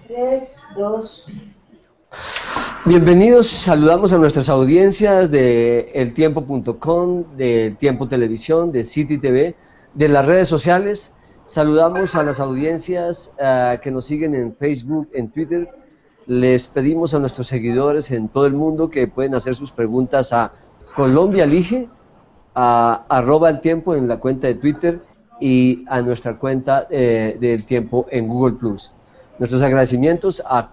3, 2. Bienvenidos, saludamos a nuestras audiencias de eltiempo.com, de Tiempo Televisión, de City TV, de las redes sociales. Saludamos a las audiencias que nos siguen en Facebook, en Twitter. Les pedimos a nuestros seguidores en todo el mundo que pueden hacer sus preguntas a Colombia Elige, a @eltiempo en la cuenta de Twitter y a nuestra cuenta del Tiempo en Google+. Nuestros agradecimientos a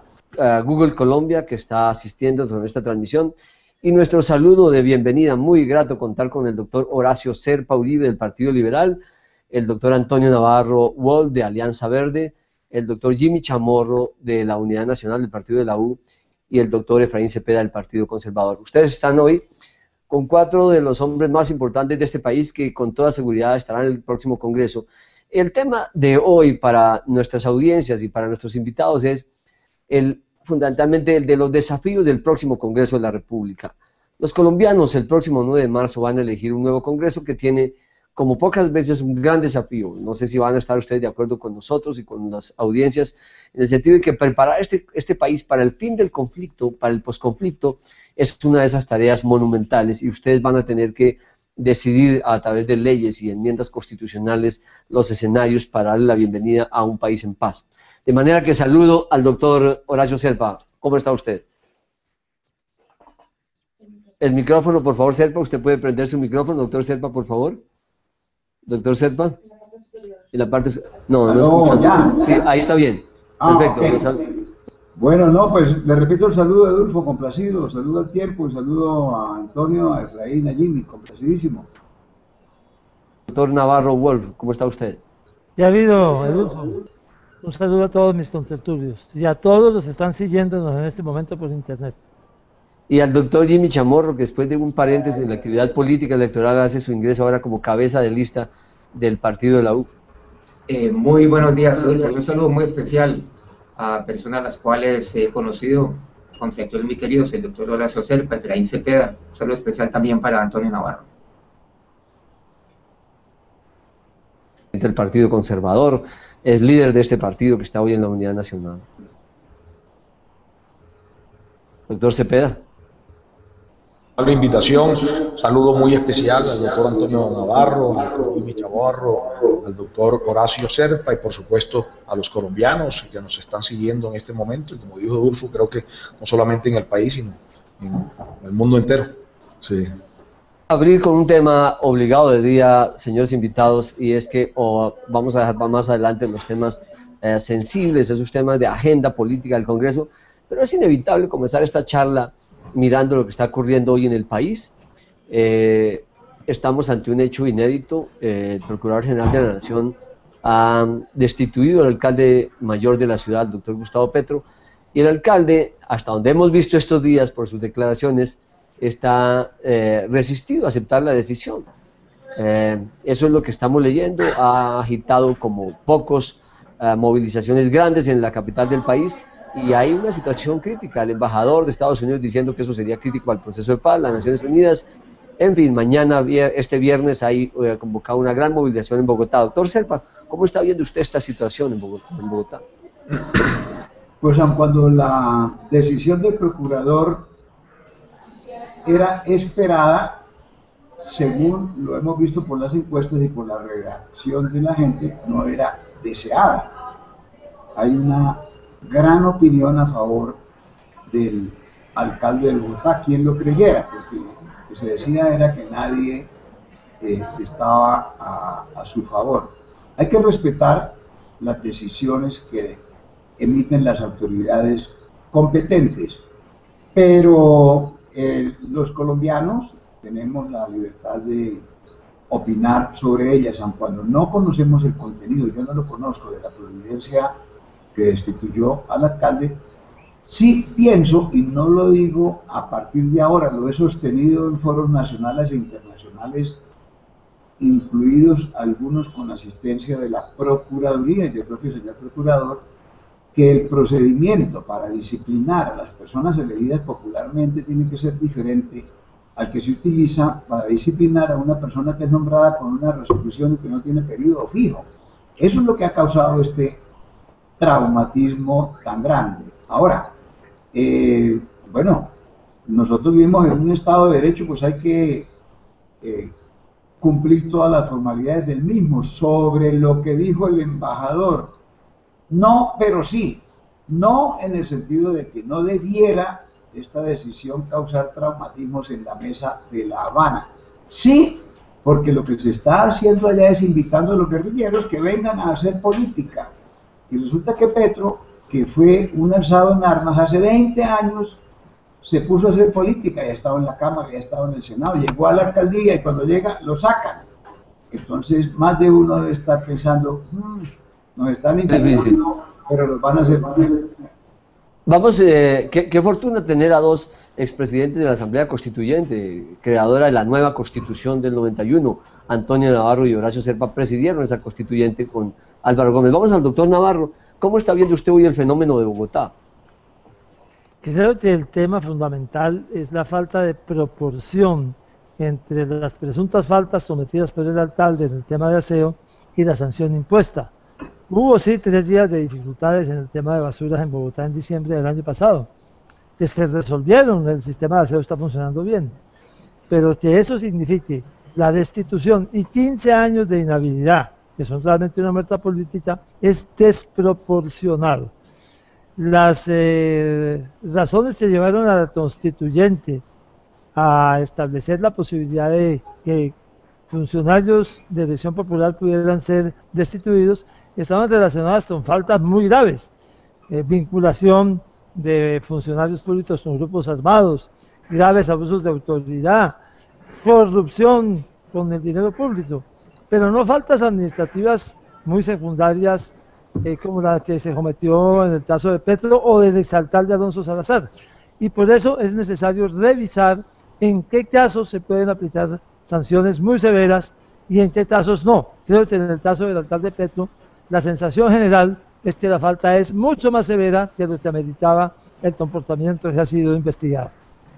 Google Colombia, que está asistiendo a esta transmisión, y nuestro saludo de bienvenida. Muy grato contar con el doctor Horacio Serpa Uribe del Partido Liberal, el doctor Antonio Navarro Wall de Alianza Verde, el doctor Jimmy Chamorro de la Unidad Nacional del Partido de la U y el doctor Efraín Cepeda del Partido Conservador. Ustedes están hoy con 4 de los hombres más importantes de este país que con toda seguridad estarán en el próximo Congreso. El tema de hoy para nuestras audiencias y para nuestros invitados es fundamentalmente el de los desafíos del próximo Congreso de la República. Los colombianos el próximo 9 de marzo van a elegir un nuevo Congreso que tiene, como pocas veces, un gran desafío. No sé si van a estar ustedes de acuerdo con nosotros y con las audiencias, en el sentido de que preparar este país para el fin del conflicto, para el posconflicto, es una de esas tareas monumentales y ustedes van a tener que decidir a través de leyes y enmiendas constitucionales los escenarios para darle la bienvenida a un país en paz. De manera que saludo al doctor Horacio Serpa. ¿Cómo está usted? El micrófono, por favor, Serpa. Usted puede prender su micrófono, doctor Serpa, por favor. Doctor Serpa. En la parte... No, no escucho. Ya. Sí, ahí está bien. Perfecto. Okay. Bueno, no, pues le repito el saludo a Adolfo, complacido. Saludo al Tiempo, un saludo a Antonio, a Efraín, a Jimmy, complacidísimo. Doctor Navarro Wolf, ¿cómo está usted? Ya ha habido, Adolfo. Un saludo a todos mis contertulios y a todos los que están siguiéndonos en este momento por internet. Y al doctor Jimmy Chamorro, que después de un paréntesis en la actividad política electoral hace su ingreso ahora como cabeza de lista del partido de la U. Muy buenos días, Adolfo. Un saludo muy especial a personas a las cuales he conocido, conceptos muy queridos, el doctor Horacio Serpa, Efraín Cepeda. Un saludo especial también para Antonio Navarro. El Partido Conservador, es líder de este partido que está hoy en la Unidad Nacional. Doctor Cepeda. La invitación, saludo muy especial al doctor Antonio Navarro, al doctor Jimmy Chamorro, al doctor Horacio Serpa y por supuesto a los colombianos que nos están siguiendo en este momento, y como dijo Adolfo, creo que no solamente en el país, sino en el mundo entero. Sí. Abrir con un tema obligado de día, señores invitados, y es que vamos a dejar más adelante los temas sensibles, esos temas de agenda política del Congreso, pero es inevitable comenzar esta charla mirando lo que está ocurriendo hoy en el país. Estamos ante un hecho inédito. El Procurador General de la Nación ha destituido al alcalde mayor de la ciudad, el doctor Gustavo Petro, y el alcalde, hasta donde hemos visto estos días por sus declaraciones, está resistido a aceptar la decisión. Eso es lo que estamos leyendo. Ha agitado como pocos movilizaciones grandes en la capital del país, y hay una situación crítica. El embajador de Estados Unidos diciendo que eso sería crítico al proceso de paz, las Naciones Unidas. En fin, mañana, este viernes, hay convocado una gran movilización en Bogotá. Doctor Serpa, ¿cómo está viendo usted esta situación en Bogotá? Pues cuando la decisión del procurador era esperada, según lo hemos visto por las encuestas y por la reacción de la gente, no era deseada. Hay una gran opinión a favor del alcalde de Bogotá, quien lo creyera, porque lo que se decía era que nadie estaba a su favor. Hay que respetar las decisiones que emiten las autoridades competentes, pero los colombianos tenemos la libertad de opinar sobre ellas, aun cuando no conocemos el contenido. Yo no lo conozco, de la providencia que destituyó al alcalde. Sí pienso, y no lo digo a partir de ahora, lo he sostenido en foros nacionales e internacionales, incluidos algunos con asistencia de la Procuraduría y del propio señor Procurador, que el procedimiento para disciplinar a las personas elegidas popularmente tiene que ser diferente al que se utiliza para disciplinar a una persona que es nombrada con una resolución y que no tiene periodo fijo. Eso es lo que ha causado este traumatismo tan grande. Ahora, bueno, nosotros vivimos en un Estado de Derecho, pues hay que cumplir todas las formalidades del mismo. Sobre lo que dijo el embajador, no, pero sí, no en el sentido de que no debiera esta decisión causar traumatismos en la mesa de La Habana. Sí, porque lo que se está haciendo allá es invitando a los guerrilleros que vengan a hacer política. Y resulta que Petro, que fue un alzado en armas hace 20 años, se puso a hacer política, ya estaba en la Cámara, ya estaba en el Senado, llegó a la alcaldía y cuando llega lo sacan. Entonces más de uno debe estar pensando, nos están invitando, pero los van a hacer. Vamos, qué fortuna tener a dos expresidentes de la Asamblea Constituyente, creadora de la nueva Constitución del 91, Antonio Navarro y Horacio Serpa presidieron esa constituyente con Álvaro Gómez. Vamos al doctor Navarro, ¿cómo está viendo usted hoy el fenómeno de Bogotá? Creo que el tema fundamental es la falta de proporción entre las presuntas faltas cometidas por el alcalde en el tema de aseo y la sanción impuesta. Hubo sí 3 días de dificultades en el tema de basuras en Bogotá en diciembre del año pasado, que se resolvieron, el sistema de aseo está funcionando bien, pero que eso signifique la destitución y 15 años de inhabilidad, que son realmente una muerta política, es desproporcionado. Las razones que llevaron a la constituyente a establecer la posibilidad de que funcionarios de elección popular pudieran ser destituidos estaban relacionadas con faltas muy graves, vinculación de funcionarios públicos con grupos armados, graves abusos de autoridad, corrupción con el dinero público, pero no faltas administrativas muy secundarias como la que se cometió en el caso de Petro o del exalcalde Alonso Salazar. Y por eso es necesario revisar en qué casos se pueden aplicar sanciones muy severas y en qué casos no. Creo que en el caso del alcalde Petro, la sensación general es que la falta es mucho más severa que lo que ameritaba el comportamiento que ha sido investigado.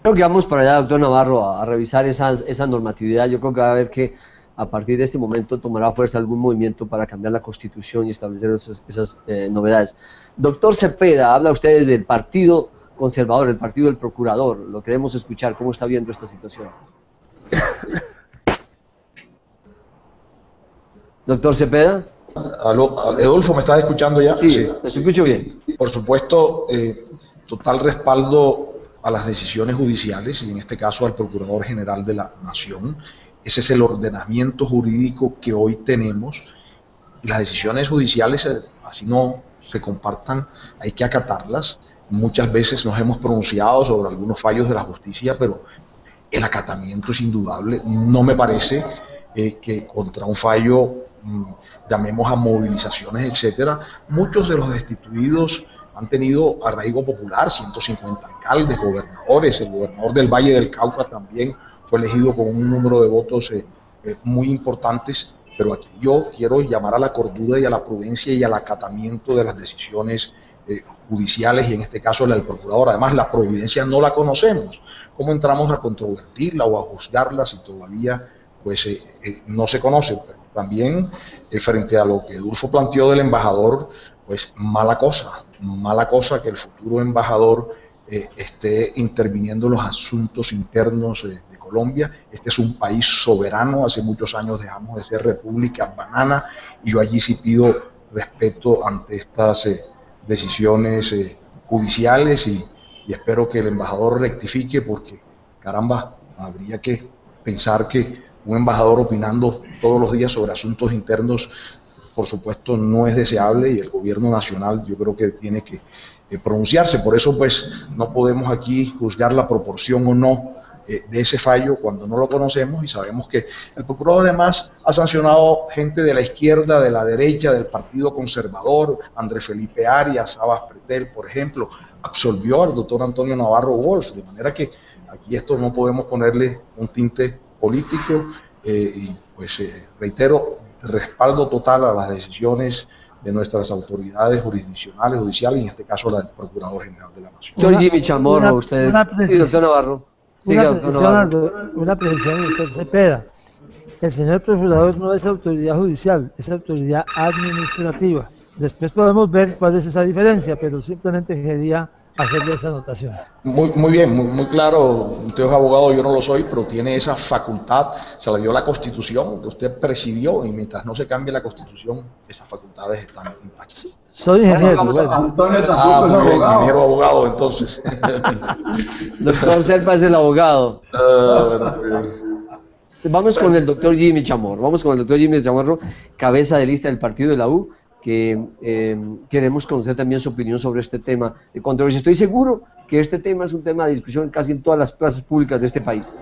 Creo que vamos para allá, doctor Navarro, a revisar esa normatividad. Yo creo que va a haber que a partir de este momento tomará fuerza algún movimiento para cambiar la Constitución y establecer esas novedades. Doctor Cepeda, habla usted del Partido Conservador, el Partido del Procurador. Lo queremos escuchar. ¿Cómo está viendo esta situación? Doctor Cepeda. Aló, Edulfo, ¿me estás escuchando ya? Sí, te escucho bien. Por supuesto, total respaldo a las decisiones judiciales y en este caso al Procurador General de la Nación. Ese es el ordenamiento jurídico que hoy tenemos. Las decisiones judiciales, así no se compartan, hay que acatarlas. Muchas veces nos hemos pronunciado sobre algunos fallos de la justicia, pero el acatamiento es indudable. No me parece que contra un fallo, llamemos a movilizaciones, etcétera, muchos de los destituidos han tenido arraigo popular, 150 alcaldes, gobernadores, el gobernador del Valle del Cauca también fue elegido con un número de votos muy importantes, pero aquí yo quiero llamar a la cordura y a la prudencia y al acatamiento de las decisiones judiciales y en este caso la del procurador. Además, la providencia no la conocemos. ¿Cómo entramos a controvertirla o a juzgarla si todavía pues, no se conoce? También frente a lo que Edulfo planteó del embajador, pues mala cosa que el futuro embajador esté interviniendo en los asuntos internos de Colombia. Este es un país soberano, hace muchos años dejamos de ser república banana y yo allí sí pido respeto ante estas decisiones judiciales y espero que el embajador rectifique porque, caramba, habría que pensar que un embajador opinando todos los días sobre asuntos internos, por supuesto, no es deseable y el gobierno nacional yo creo que tiene que pronunciarse. Por eso, pues, no podemos aquí juzgar la proporción o no de ese fallo cuando no lo conocemos y sabemos que el procurador además ha sancionado gente de la izquierda, de la derecha, del Partido Conservador, Andrés Felipe Arias, Sabas Pretel, por ejemplo, absolvió al doctor Antonio Navarro Wolf, de manera que aquí esto no podemos ponerle un tinte político y pues reitero, respaldo total a las decisiones de nuestras autoridades jurisdiccionales, judiciales, y en este caso la del Procurador General de la Nación. Doctor Jimmy Chamorro, usted. Sí, doctor Navarro. Una precisión, doctor Cepeda. El señor Procurador no es autoridad judicial, es autoridad administrativa. Después podemos ver cuál es esa diferencia, pero simplemente quería hacerle esa anotación. Muy bien, muy claro. Usted es abogado, yo no lo soy, pero tiene esa facultad, se le dio la Constitución que usted presidió y mientras no se cambie la Constitución, esas facultades están intactas. Soy ingeniero. Bueno. Antonio tampoco es muy bien, abogado. ingeniero abogado, entonces. Doctor Serpa es el abogado. Bueno, muy bien. Vamos con el doctor Jimmy Chamorro. Vamos con el doctor Jimmy Chamorro, cabeza de lista del partido de la U, que queremos conocer también su opinión sobre este tema de controversia. Estoy seguro que este tema es un tema de discusión casi en todas las plazas públicas de este país.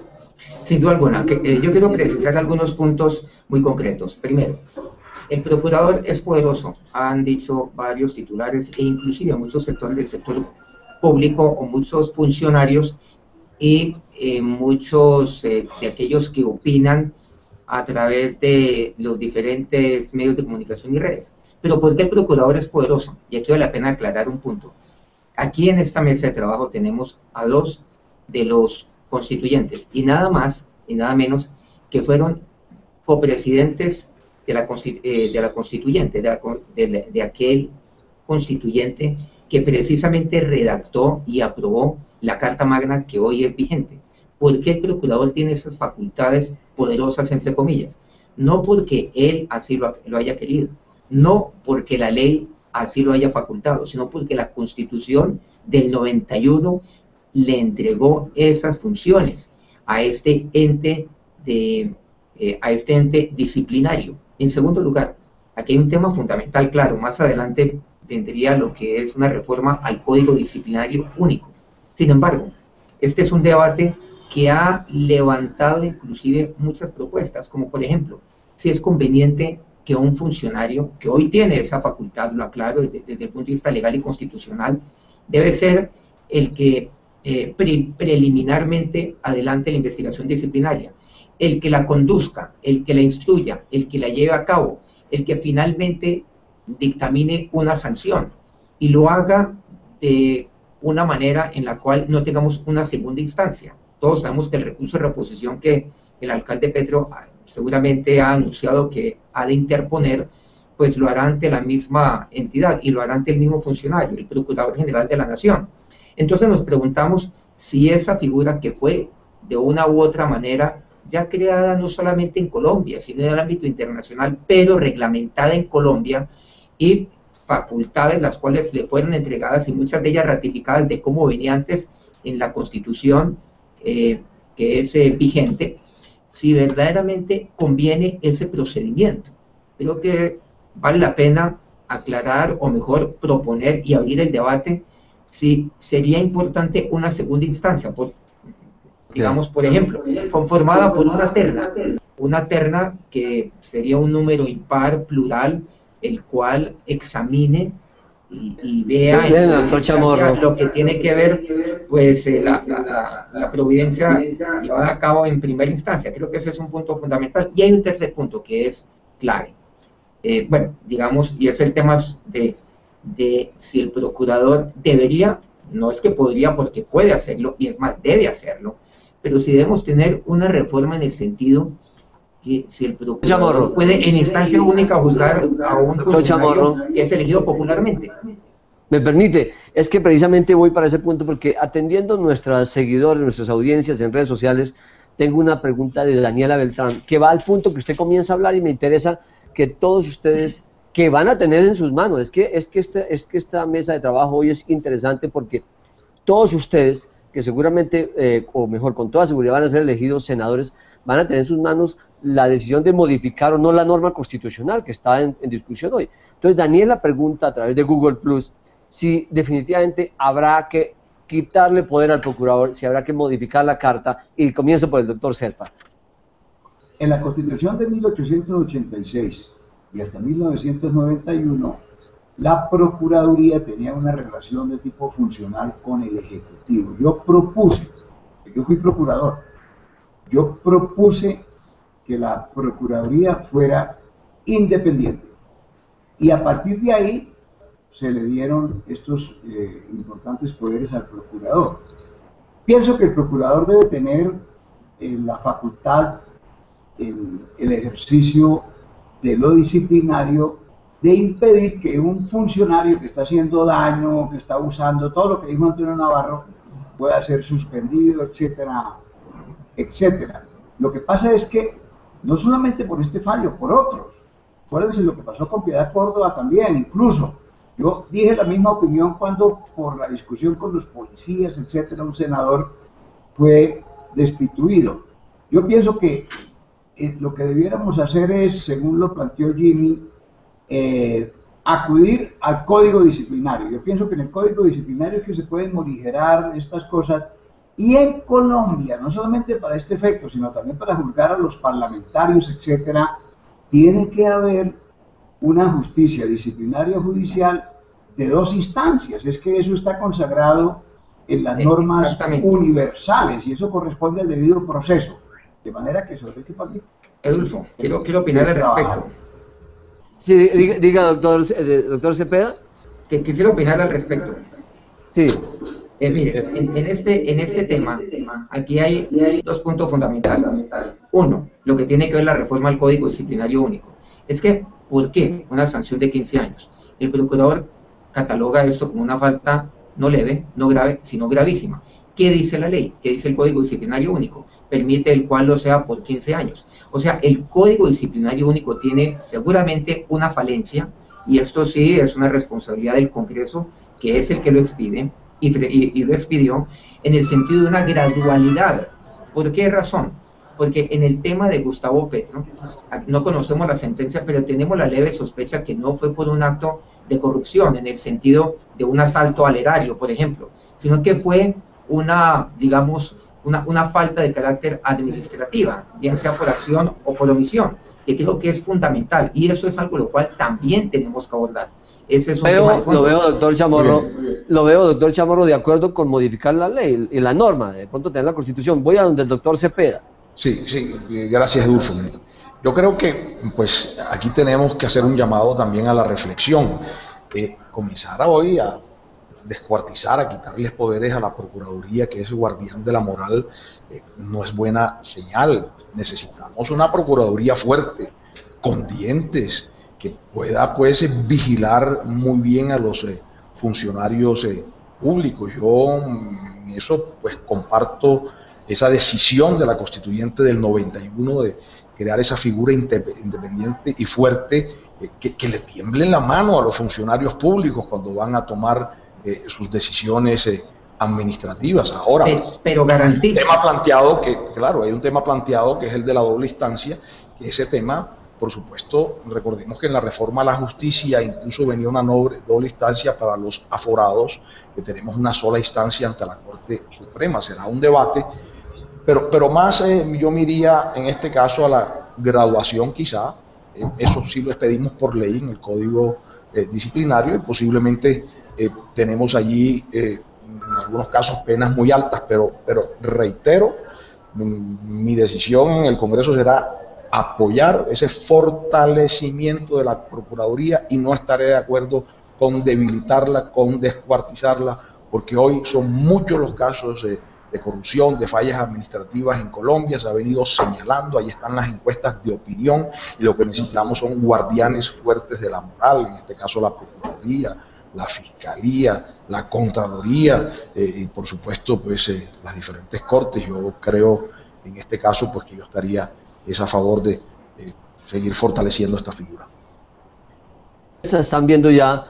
Sin duda alguna. Yo quiero precisar algunos puntos muy concretos. Primero, el procurador es poderoso, han dicho varios titulares e inclusive muchos sectores del sector público o muchos funcionarios y muchos de aquellos que opinan a través de los diferentes medios de comunicación y redes. Pero ¿por qué el procurador es poderoso? Y aquí vale la pena aclarar un punto. Aquí en esta mesa de trabajo tenemos a dos de los constituyentes y nada más y nada menos que fueron copresidentes de la constituyente, de aquel constituyente que precisamente redactó y aprobó la Carta Magna que hoy es vigente. ¿Por qué el procurador tiene esas facultades poderosas, entre comillas? No porque él así lo haya querido, no porque la ley así lo haya facultado, sino porque la Constitución del 91 le entregó esas funciones a este ente disciplinario. En segundo lugar, aquí hay un tema fundamental, claro, más adelante vendría lo que es una reforma al Código Disciplinario Único. Sin embargo, este es un debate que ha levantado inclusive muchas propuestas, como por ejemplo, si es conveniente que un funcionario que hoy tiene esa facultad, lo aclaro desde el punto de vista legal y constitucional, debe ser el que preliminarmente adelante la investigación disciplinaria, el que la conduzca, el que la instruya, el que la lleve a cabo, el que finalmente dictamine una sanción y lo haga de una manera en la cual no tengamos una segunda instancia. Todos sabemos que el recurso de reposición que el alcalde Petro seguramente ha anunciado que ha de interponer, pues lo hará ante la misma entidad y lo hará ante el mismo funcionario, el Procurador General de la Nación. Entonces nos preguntamos si esa figura que fue de una u otra manera ya creada no solamente en Colombia, sino en el ámbito internacional, pero reglamentada en Colombia y facultades las cuales le fueron entregadas y muchas de ellas ratificadas de cómo venía antes en la Constitución que es vigente, si verdaderamente conviene ese procedimiento. Creo que vale la pena aclarar o mejor proponer y abrir el debate si sería importante una segunda instancia, digamos, por ejemplo, conformada por una terna que sería un número impar, plural, el cual examine y vea lo que tiene que ver pues la providencia llevada a cabo en primera instancia. Creo que ese es un punto fundamental. Y hay un tercer punto que es clave. Bueno, digamos, y es el tema de si el procurador debería, no es que podría porque puede hacerlo, y es más, debe hacerlo, pero si debemos tener una reforma en el sentido que si el procurador puede en instancia única juzgar a un funcionario que es elegido popularmente. Me permite, es que precisamente voy para ese punto porque atendiendo nuestros seguidores, nuestras audiencias en redes sociales, tengo una pregunta de Daniela Beltrán que va al punto que usted comienza a hablar y me interesa que todos ustedes que van a tener en sus manos, es que esta mesa de trabajo hoy es interesante porque todos ustedes que seguramente, o mejor, con toda seguridad van a ser elegidos senadores, van a tener en sus manos la decisión de modificar o no la norma constitucional que está en discusión hoy. Entonces, Daniela pregunta a través de Google Plus si definitivamente habrá que quitarle poder al procurador, si habrá que modificar la carta, y comienzo por el doctor Serpa. En la Constitución de 1886 y hasta 1991, la Procuraduría tenía una relación de tipo funcional con el Ejecutivo. Yo fui procurador, yo propuse que la Procuraduría fuera independiente. Y a partir de ahí se le dieron estos importantes poderes al procurador. Pienso que el procurador debe tener la facultad, el ejercicio de lo disciplinario de impedir que un funcionario que está haciendo daño, que está abusando, todo lo que dijo Antonio Navarro, pueda ser suspendido, etcétera, etcétera. Lo que pasa es que no solamente por este fallo, por otros. Acuérdense lo que pasó con Piedad Córdoba también, incluso. Yo dije la misma opinión cuando por la discusión con los policías, etcétera, un senador fue destituido. Yo pienso que lo que debiéramos hacer es, según lo planteó Jimmy, acudir al código disciplinario. Yo pienso que en el código disciplinario es que se pueden morigerar estas cosas, y en Colombia, no solamente para este efecto, sino también para juzgar a los parlamentarios, etcétera, tiene que haber una justicia disciplinaria judicial de 2 instancias. Es que eso está consagrado en las normas universales y eso corresponde al debido proceso. De manera que sobre este partido. Edulfo, quiero opinar al respecto. Sí, diga doctor Cepeda. Que quisiera opinar al respecto. Sí. Mire, en este tema, aquí hay 2 puntos fundamentales. Uno, lo que tiene que ver la reforma al Código Disciplinario Único. Es que, ¿por qué una sanción de 15 años? El procurador cataloga esto como una falta no leve, no grave, sino gravísima. ¿Qué dice la ley? ¿Qué dice el Código Disciplinario Único? Permite el cual lo sea por 15 años. O sea, el Código Disciplinario Único tiene seguramente una falencia, y esto sí es una responsabilidad del Congreso, que es el que lo expide, y lo expidió, en el sentido de una gradualidad. ¿Por qué razón? Porque en el tema de Gustavo Petro, no conocemos la sentencia, pero tenemos la leve sospecha que no fue por un acto de corrupción, en el sentido de un asalto al erario, por ejemplo, sino que fue una, digamos, una falta de carácter administrativa, bien sea por acción o por omisión, que creo que es fundamental, y eso es algo lo cual también tenemos que abordar. Ese es un tema de fondo. Lo veo, doctor Chamorro, de acuerdo con modificar la ley y la norma, de pronto tener la Constitución. Voy a donde el doctor Cepeda. Sí, gracias, Edulfo. Yo creo que pues aquí tenemos que hacer un llamado también a la reflexión, comenzar hoy a descuartizar, a quitarles poderes a la Procuraduría, que es el guardián de la moral, no es buena señal. Necesitamos una Procuraduría fuerte, con dientes, que pueda pues vigilar muy bien a los funcionarios públicos. Yo en eso pues comparto esa decisión de la Constituyente del 91 de crear esa figura independiente y fuerte, que le tiemble la mano a los funcionarios públicos cuando van a tomar sus decisiones administrativas. Ahora, pero garantiza. Hay un tema planteado hay un tema planteado que es el de la doble instancia, que ese tema, por supuesto, recordemos que en la reforma a la justicia incluso venía una doble instancia para los aforados, que tenemos una sola instancia ante la Corte Suprema. Será un debate, pero más yo me iría en este caso a la graduación quizá. Eso sí lo expedimos por ley en el Código Disciplinario, y posiblemente tenemos allí en algunos casos penas muy altas, pero reitero, mi decisión en el Congreso será apoyar ese fortalecimiento de la Procuraduría, y no estaré de acuerdo con debilitarla, con descuartizarla, porque hoy son muchos los casos de corrupción, de fallas administrativas en Colombia, se ha venido señalando, ahí están las encuestas de opinión, y lo que necesitamos son guardianes fuertes de la moral, en este caso la Procuraduría, la Fiscalía, la Contraloría, y por supuesto pues las diferentes cortes. Yo creo en este caso pues que yo estaría a favor de seguir fortaleciendo esta figura. Están viendo ya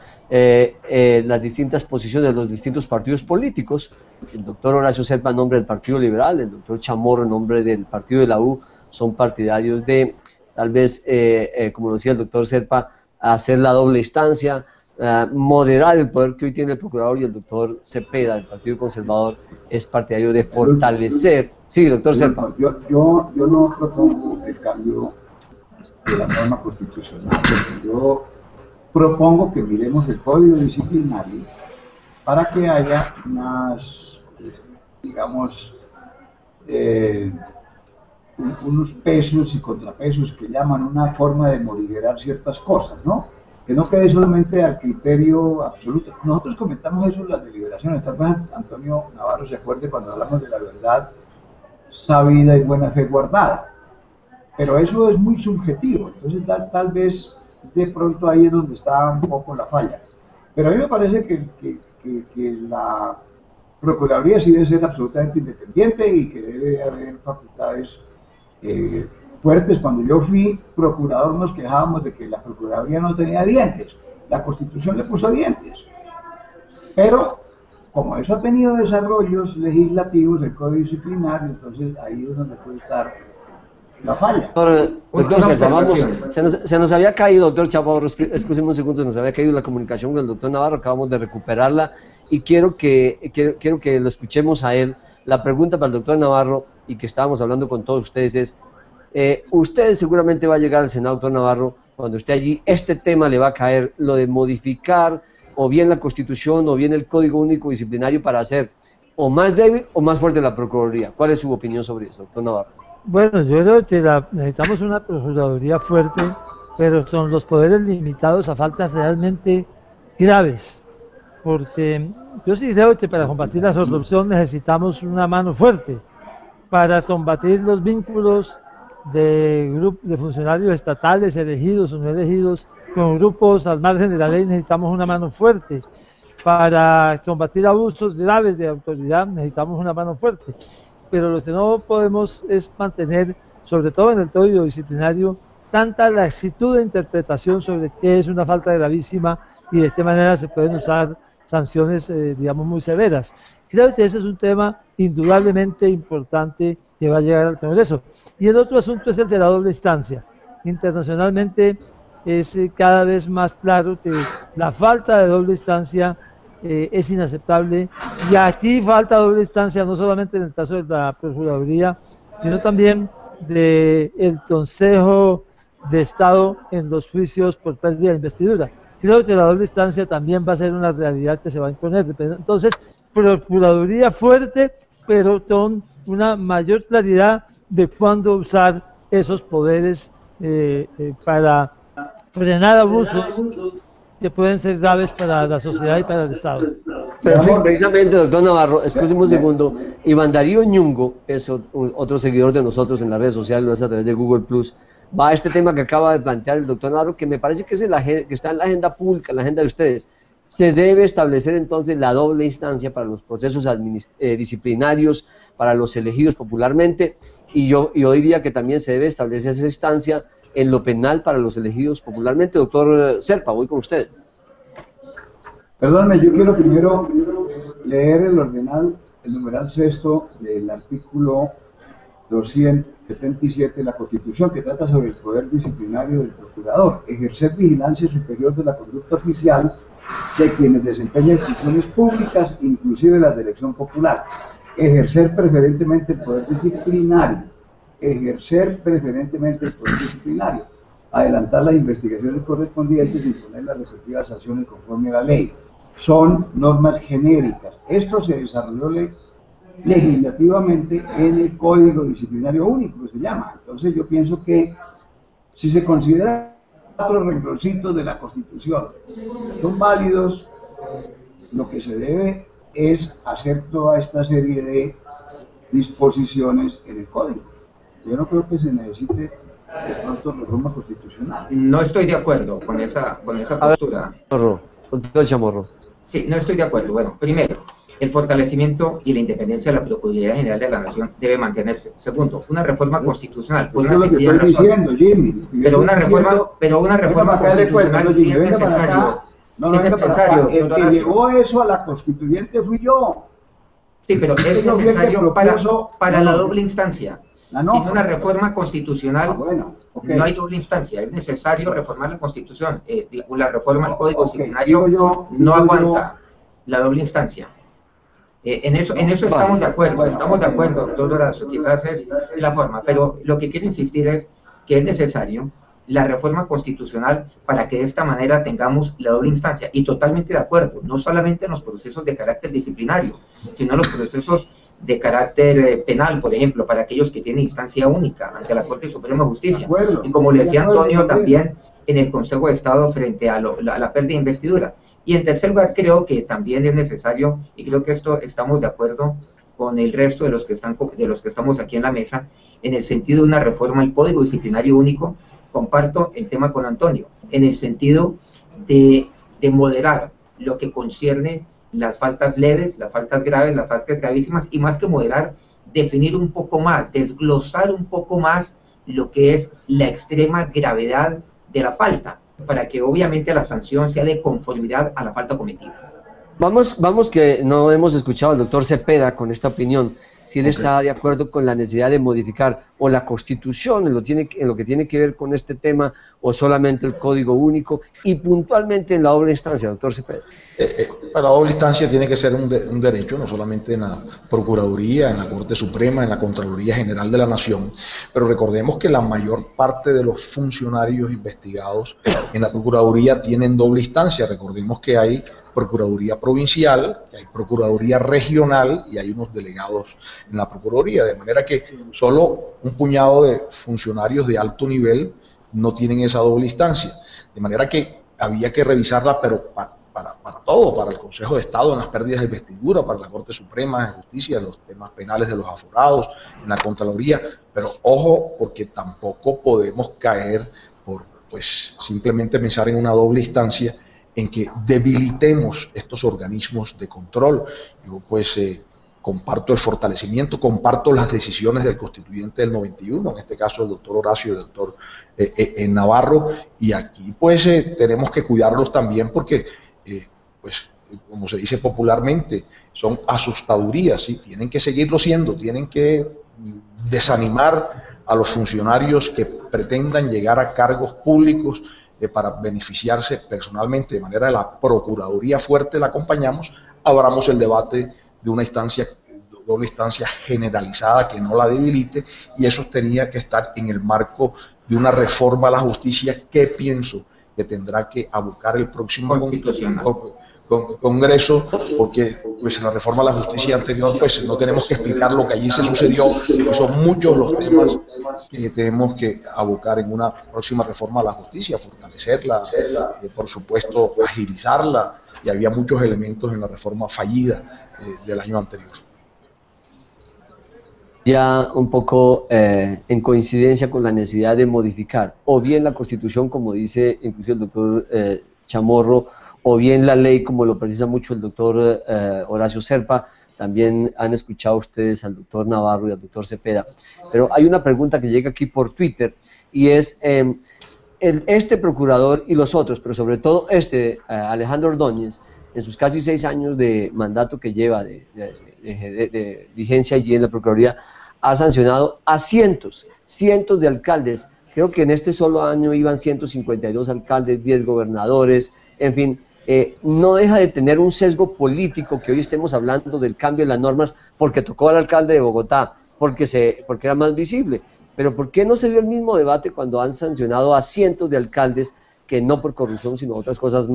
las distintas posiciones de los distintos partidos políticos. El doctor Horacio Serpa en nombre del Partido Liberal, el doctor Chamorro en nombre del Partido de la U, son partidarios de, tal vez, como lo decía el doctor Serpa, hacer la doble instancia, moderar el poder que hoy tiene el procurador, y el doctor Cepeda del Partido Conservador es partidario de fortalecer. Sí, doctor Serpa. Yo no propongo el cambio de la norma constitucional. Yo propongo que miremos el Código Disciplinario para que haya unas, digamos, unos pesos y contrapesos que llaman una forma de morigerar ciertas cosas, ¿no? Que no quede solamente al criterio absoluto. Nosotros comentamos eso en las deliberaciones. Tal vez Antonio Navarro se acuerde cuando hablamos de la verdad sabida y buena fe guardada. Pero eso es muy subjetivo. Entonces tal vez de pronto ahí es donde está un poco la falla. Pero a mí me parece que la Procuraduría sí debe ser absolutamente independiente y que debe haber facultades fuertes. Cuando yo fui procurador nos quejábamos de que la Procuraduría no tenía dientes. La Constitución le puso dientes. Pero como eso ha tenido desarrollos legislativos, el Código Disciplinario, entonces ahí es donde puede estar la falla. Doctor Serpa, se nos había caído, doctor Chavarro, escúcheme un segundo, se nos había caído la comunicación con el doctor Navarro, acabamos de recuperarla y quiero que lo escuchemos a él. La pregunta para el doctor Navarro, y que estábamos hablando con todos ustedes, es, usted seguramente va a llegar al Senado, doctor Navarro, cuando esté allí, este tema le va a caer, lo de modificar o bien la Constitución o bien el Código Único Disciplinario para hacer o más débil o más fuerte la Procuraduría. ¿Cuál es su opinión sobre eso, doctor Navarro? Bueno, yo creo que necesitamos una Procuraduría fuerte, pero con los poderes limitados a faltas realmente graves, porque yo sí creo que para combatir la corrupción necesitamos una mano fuerte, para combatir los vínculos de funcionarios estatales, elegidos o no elegidos, con grupos al margen de la ley necesitamos una mano fuerte, para combatir abusos graves de autoridad necesitamos una mano fuerte. Pero lo que no podemos es mantener, sobre todo en el código disciplinario, tanta laxitud de interpretación sobre qué es una falta gravísima y de qué manera se pueden usar sanciones, digamos, muy severas. Creo que ese es un tema indudablemente importante que va a llegar al Congreso. Y el otro asunto es el de la doble instancia. Internacionalmente es cada vez más claro que la falta de doble instancia es inaceptable, y aquí falta doble instancia no solamente en el caso de la Procuraduría, sino también del Consejo de Estado en los juicios por pérdida de investidura. Creo que la doble instancia también va a ser una realidad que se va a imponer. Entonces, Procuraduría fuerte, pero con una mayor claridad de cuándo usar esos poderes para frenar abusos que pueden ser graves para la sociedad y para el Estado. Perfecto, precisamente, doctor Navarro, escúcheme un segundo. Iván Darío Ñungo es otro seguidor de nosotros en las redes sociales, lo hace a través de Google Plus. Va a este tema que acaba de plantear el doctor Navarro, que me parece que, que está en la agenda pública, en la agenda de ustedes. Se debe establecer entonces la doble instancia para los procesos disciplinarios, para los elegidos popularmente, y yo diría que también se debe establecer esa instancia en lo penal para los elegidos popularmente. Doctor Serpa, voy con usted. Perdónme, yo quiero primero leer el numeral sexto del artículo 277 de la Constitución, que trata sobre el poder disciplinario del procurador: ejercer vigilancia superior de la conducta oficial de quienes desempeñan funciones públicas, inclusive las de elección popular; ejercer preferentemente el poder disciplinario; adelantar las investigaciones correspondientes y imponer las respectivas sanciones conforme a la ley. Son normas genéricas. Esto se desarrolló legislativamente en el Código Disciplinario Único, que se llama. Entonces yo pienso que si se considera 4 rengloncitos de la Constitución son válidos, lo que se debe es hacer toda esta serie de disposiciones en el Código. Yo no creo que se necesite de pronto reforma constitucional. No estoy de acuerdo con esa postura. Doctor Chamorro. Sí, no estoy de acuerdo. Bueno, primero, el fortalecimiento y la independencia de la Procuraduría General de la Nación debe mantenerse. Segundo, una reforma constitucional, por una sencilla razón. Pero una reforma constitucional sí es necesario. No, es necesario. El que llevó eso a la constituyente fui yo. Sí, pero es necesario para la doble instancia. Sin una reforma constitucional no hay doble instancia. Es necesario reformar la Constitución. La reforma al Código Disciplinario no aguanta la doble instancia. En eso estamos de acuerdo, doctor Horacio, quizás es la forma, pero lo que quiero insistir es que es necesario la reforma constitucional para que de esta manera tengamos la doble instancia, y totalmente de acuerdo, no solamente en los procesos de carácter disciplinario, sino en los procesos de carácter penal, por ejemplo, para aquellos que tienen instancia única ante la Corte Suprema de Justicia, y como le decía Antonio, también en el Consejo de Estado frente a la pérdida de investidura. Y en tercer lugar, creo que también es necesario, y creo que esto estamos de acuerdo con el resto de los que estamos aquí en la mesa, en el sentido de una reforma al Código Disciplinario Único. Comparto el tema con Antonio. en el sentido de moderar lo que concierne las faltas leves, las faltas graves, las faltas gravísimas, y más que moderar, definir un poco más, desglosar un poco más lo que es la extrema gravedad de la falta, para que obviamente la sanción sea de conformidad a la falta cometida. Vamos que no hemos escuchado al doctor Cepeda con esta opinión, si él está de acuerdo con la necesidad de modificar o la Constitución en lo que tiene que ver con este tema, o solamente el Código Único, y puntualmente en la doble instancia, doctor Cepeda. La doble instancia tiene que ser un derecho, no solamente en la Procuraduría, en la Corte Suprema, en la Contraloría General de la Nación, pero recordemos que la mayor parte de los funcionarios investigados en la Procuraduría tienen doble instancia. Recordemos que hay Procuraduría Provincial, que hay Procuraduría Regional y hay unos delegados en la Procuraduría, de manera que solo un puñado de funcionarios de alto nivel no tienen esa doble instancia, de manera que había que revisarla, pero para todo, para el Consejo de Estado en las pérdidas de investidura, para la Corte Suprema de Justicia, los temas penales de los aforados, en la Contraloría, pero ojo, porque tampoco podemos caer por simplemente pensar en una doble instancia, en que debilitemos estos organismos de control. Yo comparto el fortalecimiento, comparto las decisiones del constituyente del 91, en este caso el doctor Horacio y el doctor Navarro, y aquí tenemos que cuidarlos también porque, como se dice popularmente, son asustadurías, ¿sí? Tienen que seguirlo siendo, tienen que desanimar a los funcionarios que pretendan llegar a cargos públicos para beneficiarse personalmente, de manera de la Procuraduría fuerte la acompañamos, abramos el debate de una doble instancia generalizada que no la debilite, y eso tenía que estar en el marco de una reforma a la justicia que pienso que tendrá que abocar el próximo Congreso, porque en la reforma a la justicia anterior no tenemos que explicar lo que allí se sucedió, y son muchos los temas que tenemos que abocar en una próxima reforma a la justicia, fortalecerla, por supuesto agilizarla, y había muchos elementos en la reforma fallida del año anterior. Ya un poco en coincidencia con la necesidad de modificar o bien la Constitución, como dice incluso el doctor Chamorro, o bien la ley, como lo precisa mucho el doctor Horacio Serpa. También han escuchado ustedes al doctor Navarro y al doctor Cepeda. Pero hay una pregunta que llega aquí por Twitter, y es, este procurador y los otros, pero sobre todo Alejandro Ordóñez, en sus casi 6 años de mandato que lleva de vigencia allí en la Procuraduría, ha sancionado a cientos de alcaldes. Creo que en este solo año iban 152 alcaldes, 10 gobernadores, en fin. No deja de tener un sesgo político que hoy estemos hablando del cambio de las normas porque tocó al alcalde de Bogotá, porque era más visible. Pero ¿por qué no se dio el mismo debate cuando han sancionado a cientos de alcaldes que no por corrupción, sino otras cosas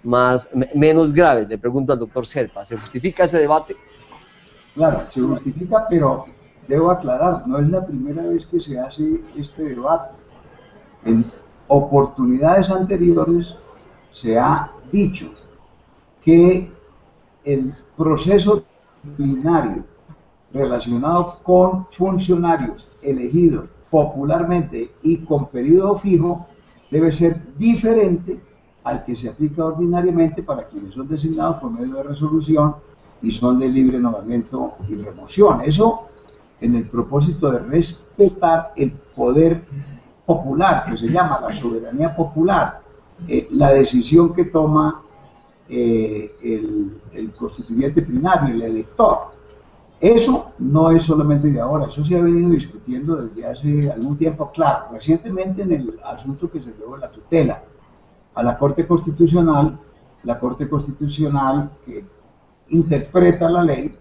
menos graves? Le pregunto al doctor Serpa, ¿se justifica ese debate? Claro, se justifica, pero debo aclarar, no es la primera vez que se hace este debate. En oportunidades anteriores se ha dicho que el proceso disciplinario relacionado con funcionarios elegidos popularmente y con periodo fijo debe ser diferente al que se aplica ordinariamente para quienes son designados por medio de resolución y son de libre nombramiento y remoción. Eso en el propósito de respetar el poder popular, que se llama la soberanía popular, la decisión que toma el constituyente plenario, el elector. Eso no es solamente de ahora, eso se ha venido discutiendo desde hace algún tiempo, claro, recientemente en el asunto que se llevó la tutela a la Corte Constitucional. La Corte Constitucional, que interpreta la ley,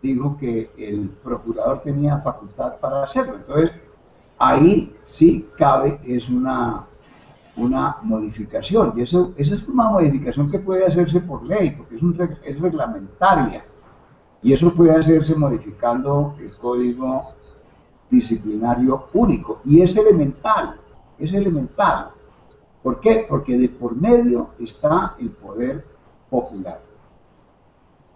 dijo que el procurador tenía facultad para hacerlo. Entonces, ahí sí cabe, es una modificación, y esa es una modificación que puede hacerse por ley, porque es reglamentaria, y eso puede hacerse modificando el Código Disciplinario Único, y es elemental. ¿Por qué? Porque de por medio está el poder popular.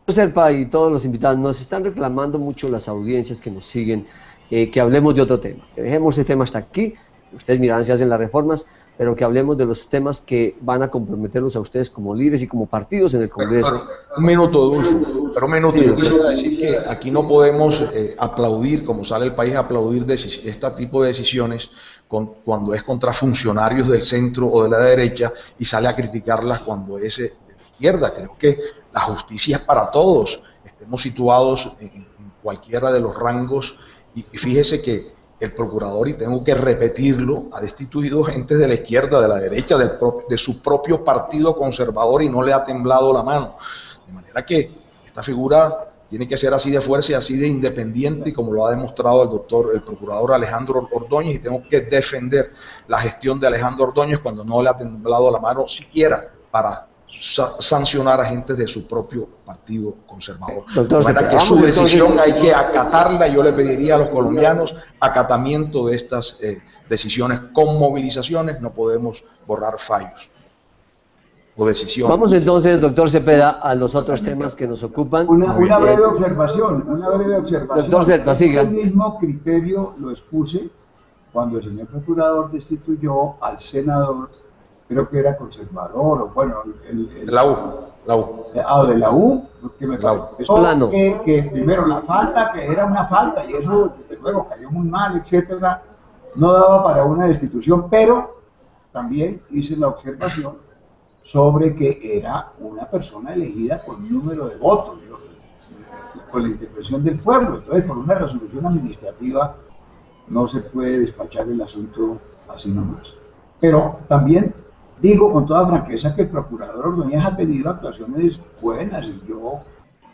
Serpa y todos los invitados, nos están reclamando mucho las audiencias que nos siguen, que hablemos de otro tema, que dejemos ese tema hasta aquí. ustedes mirarán si hacen las reformas, pero que hablemos de los temas que van a comprometerlos a ustedes como líderes y como partidos en el Congreso. Un minuto, Dulfo, pero un minuto. Sí, yo quisiera decir que aquí no podemos aplaudir, como sale el país a aplaudir este tipo de decisiones cuando es contra funcionarios del centro o de la derecha y sale a criticarlas cuando es de la izquierda. Creo que la justicia es para todos, estemos situados en cualquiera de los rangos, y fíjese que el procurador, y tengo que repetirlo, ha destituido gente de la izquierda, de la derecha, de su propio partido conservador, y no le ha temblado la mano. De manera que esta figura tiene que ser así de fuerza y así de independiente, y como lo ha demostrado el procurador Alejandro Ordóñez, y tengo que defender la gestión de Alejandro Ordóñez cuando no le ha temblado la mano siquiera para sancionar a gente de su propio partido conservador. Doctor, de manera que su decisión hay que acatarla. Yo le pediría a los colombianos acatamiento de estas decisiones con movilizaciones. No podemos borrar fallos o decisiones. Vamos entonces, doctor Cepeda, a los otros temas que nos ocupan. Una breve observación. Doctor Cepeda, siga. El mismo criterio lo expuse cuando el señor procurador destituyó al senador, creo que era conservador, o bueno, La U. De la U, que me pareció Plano. que primero la falta, que era una falta, y eso desde luego cayó muy mal, etcétera, no daba para una destitución, pero también hice la observación sobre que era una persona elegida por un número de votos, con la intervención del pueblo. Entonces, por una resolución administrativa no se puede despachar el asunto así nomás. Pero también digo con toda franqueza que el procurador Ordóñez ha tenido actuaciones buenas, y yo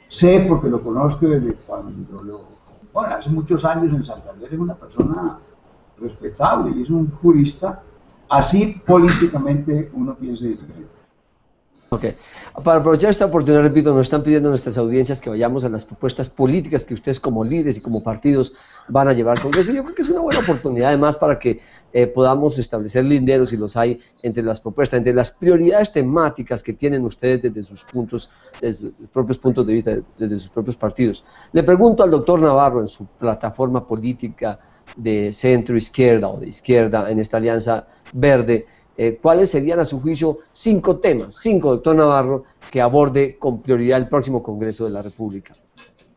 sé, porque lo conozco desde cuando bueno, hace muchos años en Santander, es una persona respetable y es un jurista, así políticamente uno piensa diferente. Ok. Para aprovechar esta oportunidad, repito, nos están pidiendo nuestras audiencias que vayamos a las propuestas políticas que ustedes como líderes y como partidos van a llevar al Congreso. Yo creo que es una buena oportunidad además para que podamos establecer linderos, si los hay, entre las propuestas, entre las prioridades temáticas que tienen ustedes desde sus propios puntos de vista, desde sus propios partidos. Le pregunto al doctor Navarro, en su plataforma política de centro-izquierda o de izquierda en esta alianza verde, ¿cuáles serían a su juicio 5 temas, 5, doctor Navarro, que aborde con prioridad el próximo Congreso de la República?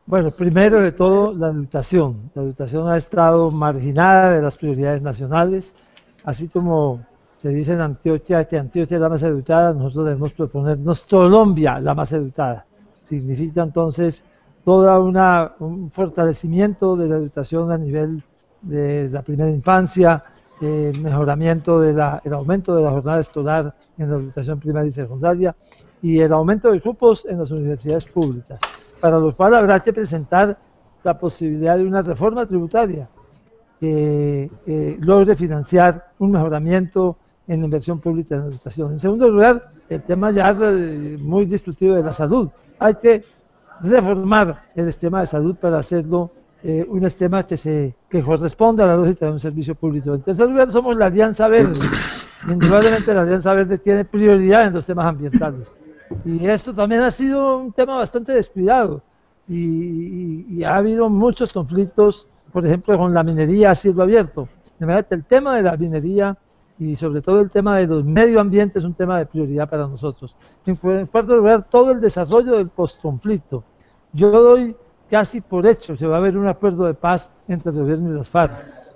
Bueno, primero de todo, la educación. La educación ha estado marginada de las prioridades nacionales, así como se dice en Antioquia que Antioquia es la más educada, nosotros debemos proponernos Colombia la más educada. Significa entonces todo un fortalecimiento de la educación a nivel de la primera infancia, el mejoramiento el aumento de la jornada escolar en la educación primaria y secundaria, y el aumento de cupos en las universidades públicas, para lo cual habrá que presentar la posibilidad de una reforma tributaria que logre financiar un mejoramiento en la inversión pública en la educación. En segundo lugar, el tema ya muy discutido de la salud. Hay que reformar el esquema de salud para hacerlo un esquema que corresponde a la lógica de un servicio público. En tercer lugar, somos la Alianza Verde. Indudablemente la Alianza Verde tiene prioridad en los temas ambientales. Y esto también ha sido un tema bastante descuidado. Y ha habido muchos conflictos, por ejemplo, con la minería a cielo abierto. De manera que el tema de la minería y sobre todo el tema de los medio ambiente es un tema de prioridad para nosotros. En cuarto lugar, todo el desarrollo del postconflicto. Yo doy casi por hecho que va a haber un acuerdo de paz entre el gobierno y las FARC.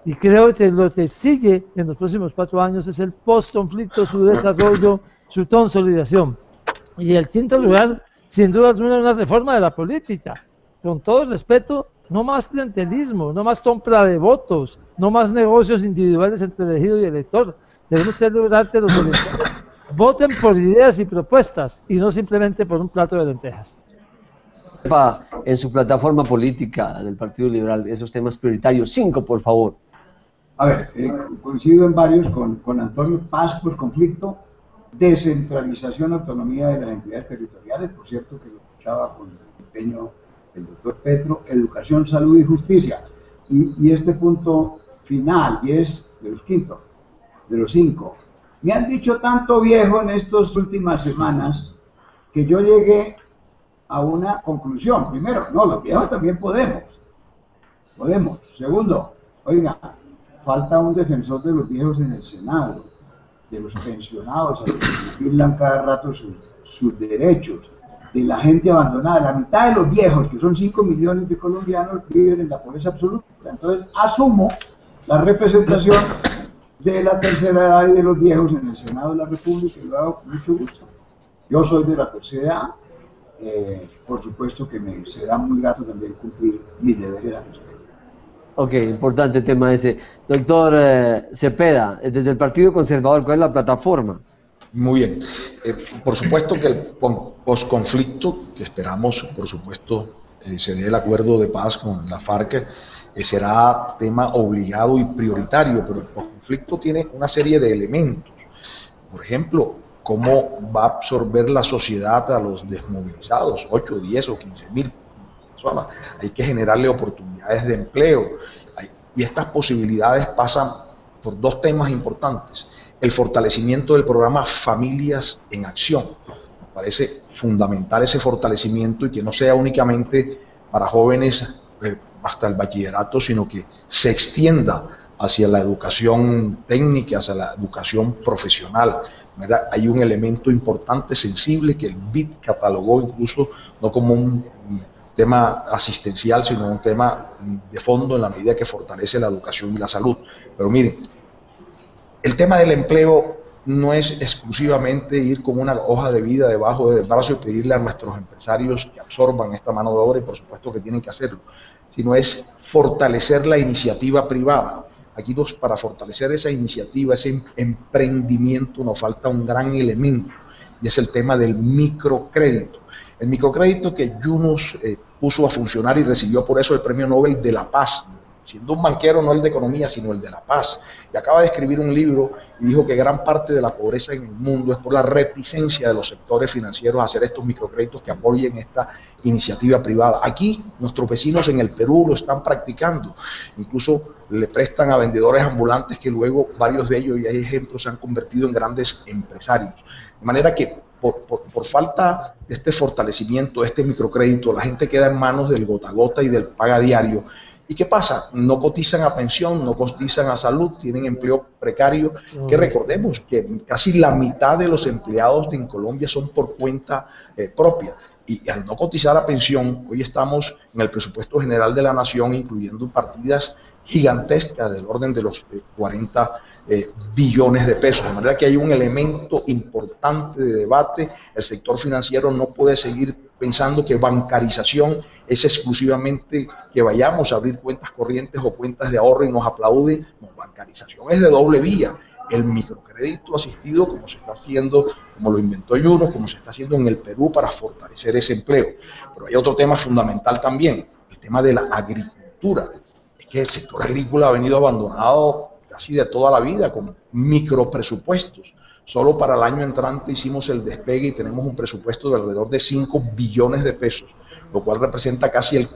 Y creo que lo que sigue en los próximos 4 años es el postconflicto, su desarrollo, su consolidación. Y el quinto lugar, sin duda alguna, una reforma de la política. Con todo el respeto, no más clientelismo, no más compra de votos, no más negocios individuales entre elegido y elector. Debemos lograr que los electores voten por ideas y propuestas y no simplemente por un plato de lentejas. En su plataforma política del Partido Liberal, esos temas prioritarios, 5, por favor. A ver, coincido en varios con Antonio: paz, conflicto, descentralización, autonomía de las entidades territoriales, por cierto que lo escuchaba con el empeño del doctor Petro, educación, salud y justicia. Y este punto final, y es de los 5. Me han dicho tanto viejo en estas últimas semanas que yo llegué a una conclusión. Primero, no, los viejos también podemos. Segundo, oiga, falta un defensor de los viejos en el Senado, de los pensionados, a los que vigilan cada rato sus derechos, de la gente abandonada. La mitad de los viejos, que son 5 millones de colombianos, viven en la pobreza absoluta. Entonces, asumo la representación de la tercera edad y de los viejos en el Senado de la República, y lo hago con mucho gusto. Yo soy de la tercera edad, por supuesto que me será muy grato también cumplir mis deberes al respecto. Ok, importante tema ese. Doctor Cepeda, desde el Partido Conservador, ¿cuál es la plataforma? Muy bien. Por supuesto que el posconflicto, que esperamos, por supuesto, se dé el acuerdo de paz con la FARC, será tema obligado y prioritario, pero el posconflicto tiene una serie de elementos. Por ejemplo, cómo va a absorber la sociedad a los desmovilizados, 8, 10 o 15 mil personas. Hay que generarle oportunidades de empleo. Y estas posibilidades pasan por dos temas importantes. El fortalecimiento del programa Familias en Acción. Me parece fundamental ese fortalecimiento y que no sea únicamente para jóvenes hasta el bachillerato, sino que se extienda hacia la educación técnica, hacia la educación profesional. ¿Verdad? Hay un elemento importante, sensible, que el BID catalogó incluso no como un tema asistencial, sino un tema de fondo en la medida que fortalece la educación y la salud. Pero miren, el tema del empleo no es exclusivamente ir con una hoja de vida debajo del brazo y pedirle a nuestros empresarios que absorban esta mano de obra, y por supuesto que tienen que hacerlo, sino es fortalecer la iniciativa privada. Aquí para fortalecer esa iniciativa, ese emprendimiento, nos falta un gran elemento, y es el tema del microcrédito. El microcrédito que Yunus puso a funcionar y recibió por eso el Premio Nobel de la Paz, siendo un banquero no el de economía, sino el de la paz. Y acaba de escribir un libro y dijo que gran parte de la pobreza en el mundo es por la reticencia de los sectores financieros a hacer estos microcréditos que apoyen esta iniciativa privada. Aquí nuestros vecinos en el Perú lo están practicando, incluso le prestan a vendedores ambulantes que luego varios de ellos, y hay ejemplos, se han convertido en grandes empresarios. De manera que por falta de este fortalecimiento, de este microcrédito, la gente queda en manos del gota a gota y del paga diario. ¿Y qué pasa? No cotizan a pensión, no cotizan a salud, tienen empleo precario, que recordemos que casi la mitad de los empleados en Colombia son por cuenta propia. Y al no cotizar a pensión, hoy estamos en el presupuesto general de la nación incluyendo partidas gigantescas del orden de los 40 billones de pesos. De manera que hay un elemento importante de debate. El sector financiero no puede seguir pensando que bancarización es exclusivamente que vayamos a abrir cuentas corrientes o cuentas de ahorro y nos aplauden. No, bancarización es de doble vía. El microcrédito asistido, como se está haciendo, como lo inventó Yunus, como se está haciendo en el Perú para fortalecer ese empleo. Pero hay otro tema fundamental también, el tema de la agricultura. Es que el sector agrícola ha venido abandonado casi de toda la vida, con micropresupuestos. Solo para el año entrante hicimos el despegue y tenemos un presupuesto de alrededor de 5 billones de pesos, lo cual representa casi el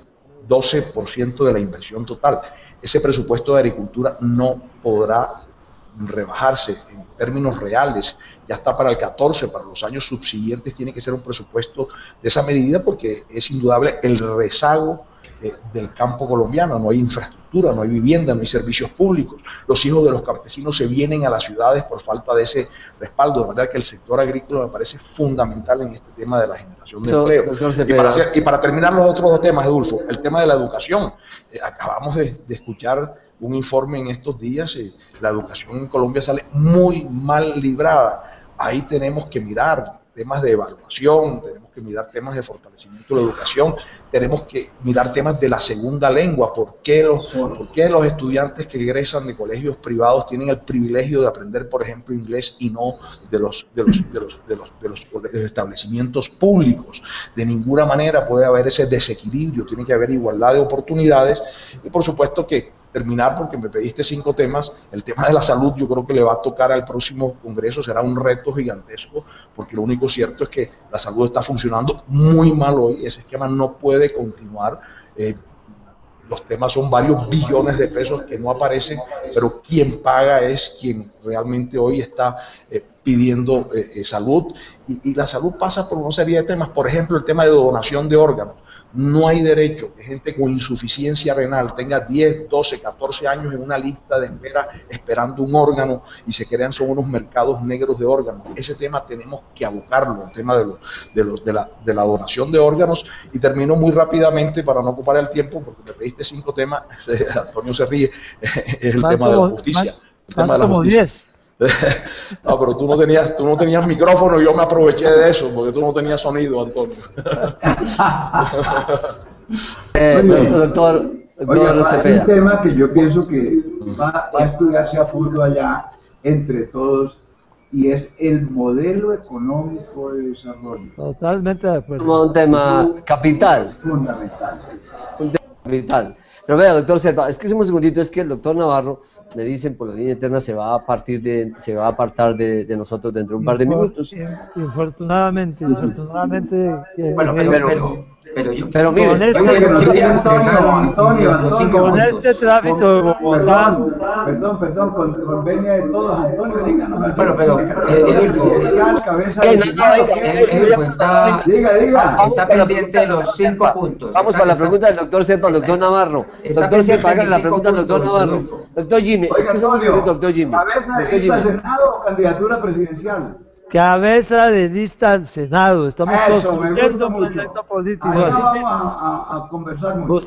12% de la inversión total. Ese presupuesto de agricultura no podrá rebajarse en términos reales, ya está para el 14, para los años subsiguientes tiene que ser un presupuesto de esa medida, porque es indudable el rezago del campo colombiano. No hay infraestructura, no hay vivienda, no hay servicios públicos. Los hijos de los campesinos se vienen a las ciudades por falta de ese respaldo, de manera que el sector agrícola me parece fundamental en este tema de la generación de empleo. Y para terminar los otros dos temas, Edulfo, el tema de la educación. Acabamos de escuchar un informe en estos días, la educación en Colombia sale muy mal librada. Ahí tenemos que mirar temas de evaluación, tenemos que mirar temas de fortalecimiento de la educación, tenemos que mirar temas de la segunda lengua. ¿Por qué los estudiantes que egresan de colegios privados tienen el privilegio de aprender, por ejemplo, inglés y no de los establecimientos públicos? De ninguna manera puede haber ese desequilibrio, tiene que haber igualdad de oportunidades. Y por supuesto que terminar, porque me pediste 5 temas, el tema de la salud yo creo que le va a tocar al próximo Congreso, será un reto gigantesco, porque lo único cierto es que la salud está funcionando muy mal hoy, ese esquema no puede continuar. Los temas son varios billones de pesos que no aparecen, pero quien paga es quien realmente hoy está pidiendo salud, y la salud pasa por una serie de temas, por ejemplo el tema de donación de órganos. No hay derecho que gente con insuficiencia renal tenga 10, 12, 14 años en una lista de espera esperando un órgano y se crean son unos mercados negros de órganos. Ese tema tenemos que abocarlo, el tema de la donación de órganos. Y termino muy rápidamente para no ocupar el tiempo, porque me pediste 5 temas, Antonio se ríe, es el tema de la justicia. El tema de la justicia. 10. No, pero tú no tenías micrófono y yo me aproveché de eso, porque tú no tenías sonido, Antonio. Doctor hay un tema que yo pienso que va a estudiarse a fondo allá entre todos, y es el modelo económico de desarrollo. Totalmente de acuerdo. Como un tema capital. Fundamental, sí. Un tema capital. Pero vea, doctor Serpa, es que un segundito, es que el doctor Navarro, me dicen por la línea eterna, se va a apartar de nosotros dentro de un par de minutos. Infortunadamente. Bueno, pero mire, con este tráfico de Bogotá, perdón, con venia de todos, Antonio, díganos. Bueno, pero cabeza de está pendiente de los 5 puntos. Vamos para la pregunta del doctor Serpa, al doctor Navarro. Doctor Serpa, hágale la pregunta al doctor Navarro. Doctor Jimmy, es que somos doctor Jimmy. ¿Cabeza de lista al Senado o candidatura presidencial? Cabeza de lista al Senado. Estamos construyendo un proyecto político. Ahí vamos a conversar mucho.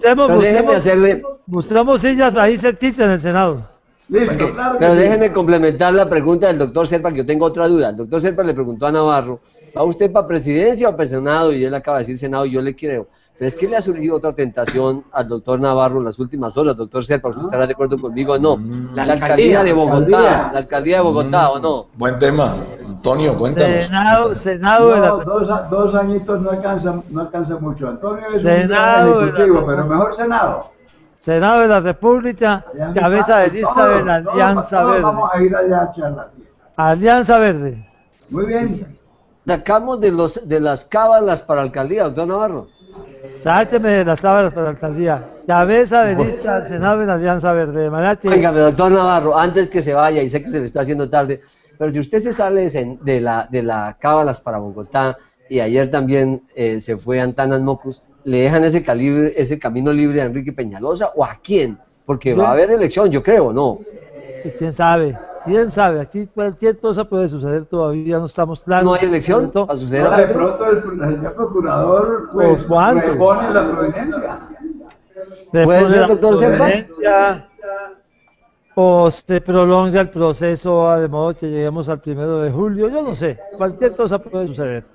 Mostramos sillas ahí cerquita en el Senado. Listo, claro. Pero déjenme complementar la pregunta del doctor Serpa, que yo tengo otra duda. El doctor Serpa le preguntó a Navarro, ¿va usted para presidencia o para Senado? Y él acaba de decir Senado, y yo le creo. Pero es que le ha surgido otra tentación al doctor Navarro en las últimas horas, doctor Serpa, ¿usted estará de acuerdo conmigo o no? La alcaldía de Bogotá, la alcaldía de Bogotá, ¿o no? Buen tema, Antonio, cuéntanos. Senado dos añitos no alcanza mucho. Antonio es un ejecutivo, pero mejor Senado. Senado de la República, cabeza de lista de la Alianza Verde. Vamos a ir allá a charlar. Alianza Verde. Muy bien. Sacamos de las cábalas para alcaldía, doctor Navarro. Sáqueme de las cábalas para alcaldía. Cabeza de lista al Senado de la Alianza Verde. Oígame, doctor Navarro, antes que se vaya, y sé que se le está haciendo tarde, pero si usted se sale de la cábalas para Bogotá, y ayer también se fue a Antanas Mocus, ¿le dejan ese camino libre a Enrique Peñalosa o a quién? Porque va a haber elección, yo creo, ¿no? Pues quién sabe, aquí cualquier cosa puede suceder, todavía no estamos claros. ¿No hay elección? ¿Va a suceder? De pronto el señor procurador repone la providencia. ¿Puede ser, doctor Serpa? O se prolonga el proceso de modo que lleguemos al 1 de julio, yo no sé, cualquier cosa puede suceder.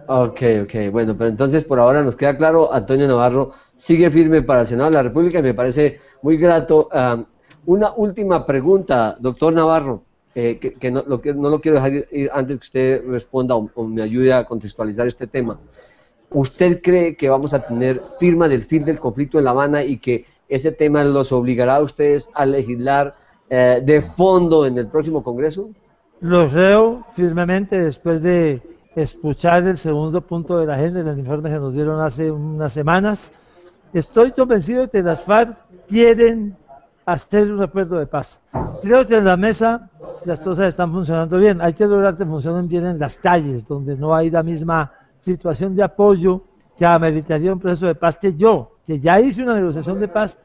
Ok, bueno, pero entonces por ahora nos queda claro, Antonio Navarro sigue firme para el Senado de la República y me parece muy grato. Una última pregunta, doctor Navarro, que no lo quiero dejar ir antes que usted responda o me ayude a contextualizar este tema. ¿Usted cree que vamos a tener firma del fin del conflicto en La Habana y que ese tema los obligará a ustedes a legislar de fondo en el próximo Congreso? Lo creo firmemente después de escuchar el segundo punto de la agenda en el informe que nos dieron hace unas semanas. Estoy convencido de que las FARC quieren hacer un acuerdo de paz. Creo que en la mesa las cosas están funcionando bien. Hay que lograr que funcionen bien en las calles, donde no hay la misma situación de apoyo que ameritaría un proceso de paz que ya hice una negociación de paz.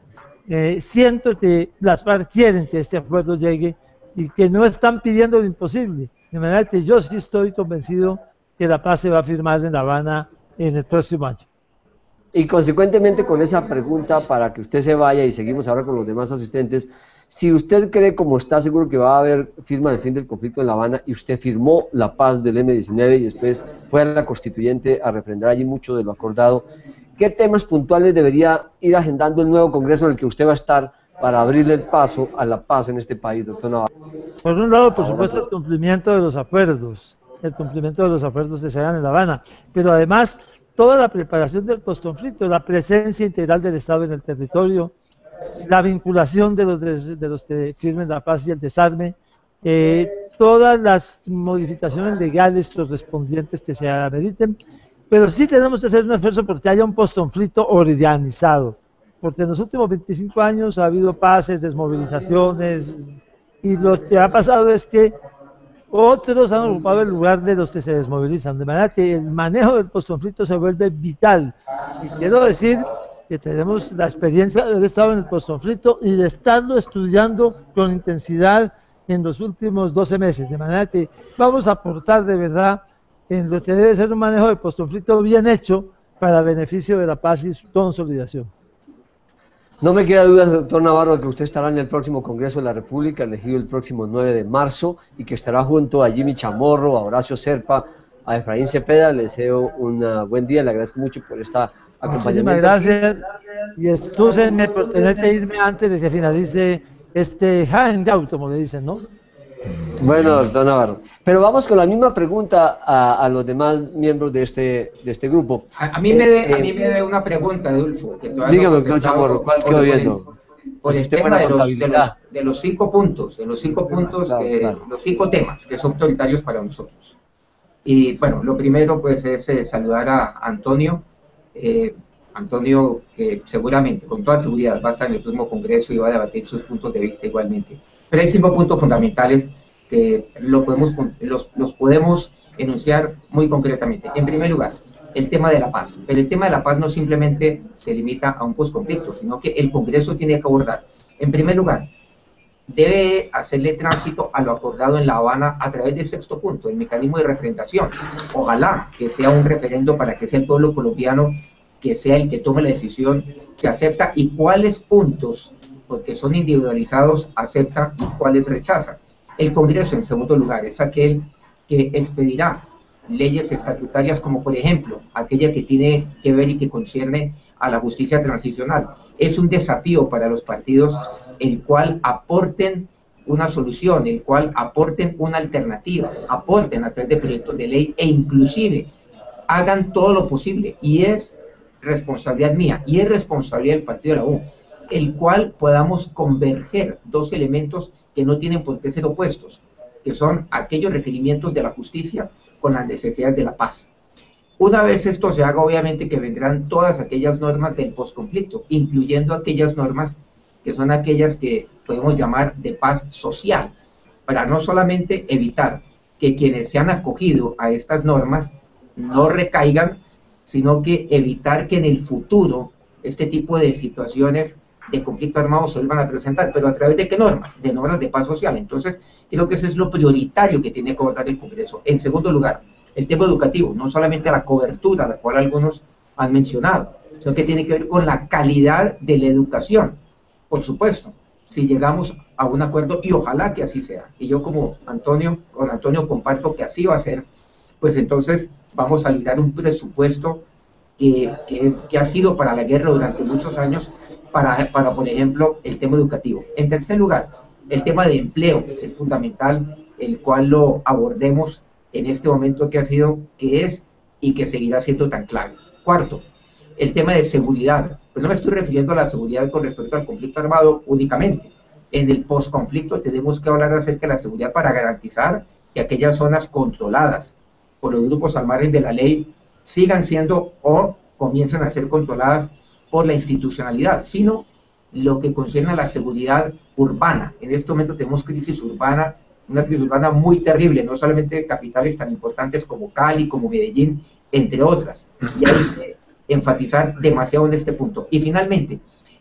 Siento que las FARC quieren que este acuerdo llegue y que no están pidiendo lo imposible. De manera que yo sí estoy convencido que la paz se va a firmar en La Habana en el próximo año. Y consecuentemente con esa pregunta, para que usted se vaya y seguimos ahora con los demás asistentes, si usted cree, como está seguro que va a haber firma del fin del conflicto en La Habana y usted firmó la paz del M-19 y después fue a la constituyente a refrendar allí mucho de lo acordado, ¿qué temas puntuales debería ir agendando el nuevo Congreso en el que usted va a estar para abrirle el paso a la paz en este país, doctor Navarro? Por un lado, por supuesto, el cumplimiento de los acuerdos que se hagan en La Habana, pero además toda la preparación del postconflicto, la presencia integral del Estado en el territorio, la vinculación de los que firmen la paz y el desarme, todas las modificaciones legales correspondientes que se ameriten, pero sí tenemos que hacer un esfuerzo porque haya un postconflicto organizado, porque en los últimos 25 años ha habido pases, desmovilizaciones, y lo que ha pasado es que otros han ocupado el lugar de los que se desmovilizan, de manera que el manejo del postconflicto se vuelve vital. Y quiero decir que tenemos la experiencia de haber estado en el postconflicto y de estarlo estudiando con intensidad en los últimos 12 meses, de manera que vamos a aportar de verdad en lo que debe ser un manejo del postconflicto bien hecho para beneficio de la paz y su consolidación. No me queda duda, doctor Navarro, de que usted estará en el próximo Congreso de la República, elegido el próximo 9 de marzo, y que estará junto a Jimmy Chamorro, a Horacio Serpa, a Efraín Cepeda. Les deseo un buen día, le agradezco mucho por esta acompañamiento. Muchísimas gracias, y excúsenme por tener que irme antes de que finalice este hangout, como le dicen, ¿no? Bueno, doctor Navarro. Pero vamos con la misma pregunta a los demás miembros de este grupo. A mí me dé una pregunta, Adolfo. Dígame, doctor Chamorro, ¿cuál quedó viendo? Por el tema de los 5 puntos, los 5 temas que son prioritarios para nosotros. Y bueno, lo primero pues es saludar a Antonio. Antonio, que seguramente, con toda seguridad, va a estar en el próximo congreso y va a debatir sus puntos de vista igualmente. Pero hay 5 puntos fundamentales que los podemos enunciar muy concretamente. En primer lugar, el tema de la paz. Pero el tema de la paz no simplemente se limita a un posconflicto, sino que el Congreso tiene que abordar, en primer lugar, debe hacerle tránsito a lo acordado en La Habana a través del 6º punto, el mecanismo de refrendación. Ojalá que sea un referendo para que sea el pueblo colombiano que sea el que tome la decisión que acepta y cuáles puntos, porque son individualizados, acepta y cuáles rechaza. El Congreso, en segundo lugar, es aquel que expedirá leyes estatutarias como, por ejemplo, aquella que tiene que ver y que concierne a la justicia transicional. Es un desafío para los partidos el cual aporten una solución, el cual aporten una alternativa, aporten a través de proyectos de ley e inclusive hagan todo lo posible, y es responsabilidad mía y es responsabilidad del partido de la U, el cual podamos converger 2 elementos que no tienen por qué ser opuestos, que son aquellos requerimientos de la justicia con las necesidades de la paz. Una vez esto se haga, obviamente que vendrán todas aquellas normas del posconflicto, incluyendo aquellas normas que son aquellas que podemos llamar de paz social, para no solamente evitar que quienes se han acogido a estas normas no recaigan, sino que evitar que en el futuro este tipo de situaciones de conflicto armado se vuelvan a presentar. ¿Pero a través de qué normas? De normas de paz social. Entonces, creo que eso es lo prioritario que tiene que abordar el Congreso. En segundo lugar, el tema educativo, no solamente la cobertura, la cual algunos han mencionado, sino que tiene que ver con la calidad de la educación. Por supuesto, si llegamos a un acuerdo, y ojalá que así sea, y yo con Antonio comparto que así va a ser, pues entonces vamos a liberar un presupuesto que ha sido para la guerra durante muchos años, para, por ejemplo, el tema educativo. En tercer lugar, el tema de empleo es fundamental, el cual lo abordemos en este momento que es y que seguirá siendo tan clave. Cuarto, el tema de seguridad. Pues no me estoy refiriendo a la seguridad con respecto al conflicto armado únicamente. En el posconflicto tenemos que hablar acerca de la seguridad para garantizar que aquellas zonas controladas por los grupos al margen de la ley sigan siendo o comiencen a ser controladas por la institucionalidad, sino lo que concierne a la seguridad urbana. En este momento tenemos crisis urbana, una crisis urbana muy terrible, no solamente de capitales tan importantes como Cali, como Medellín, entre otras. Y hay que enfatizar demasiado en este punto. Y finalmente,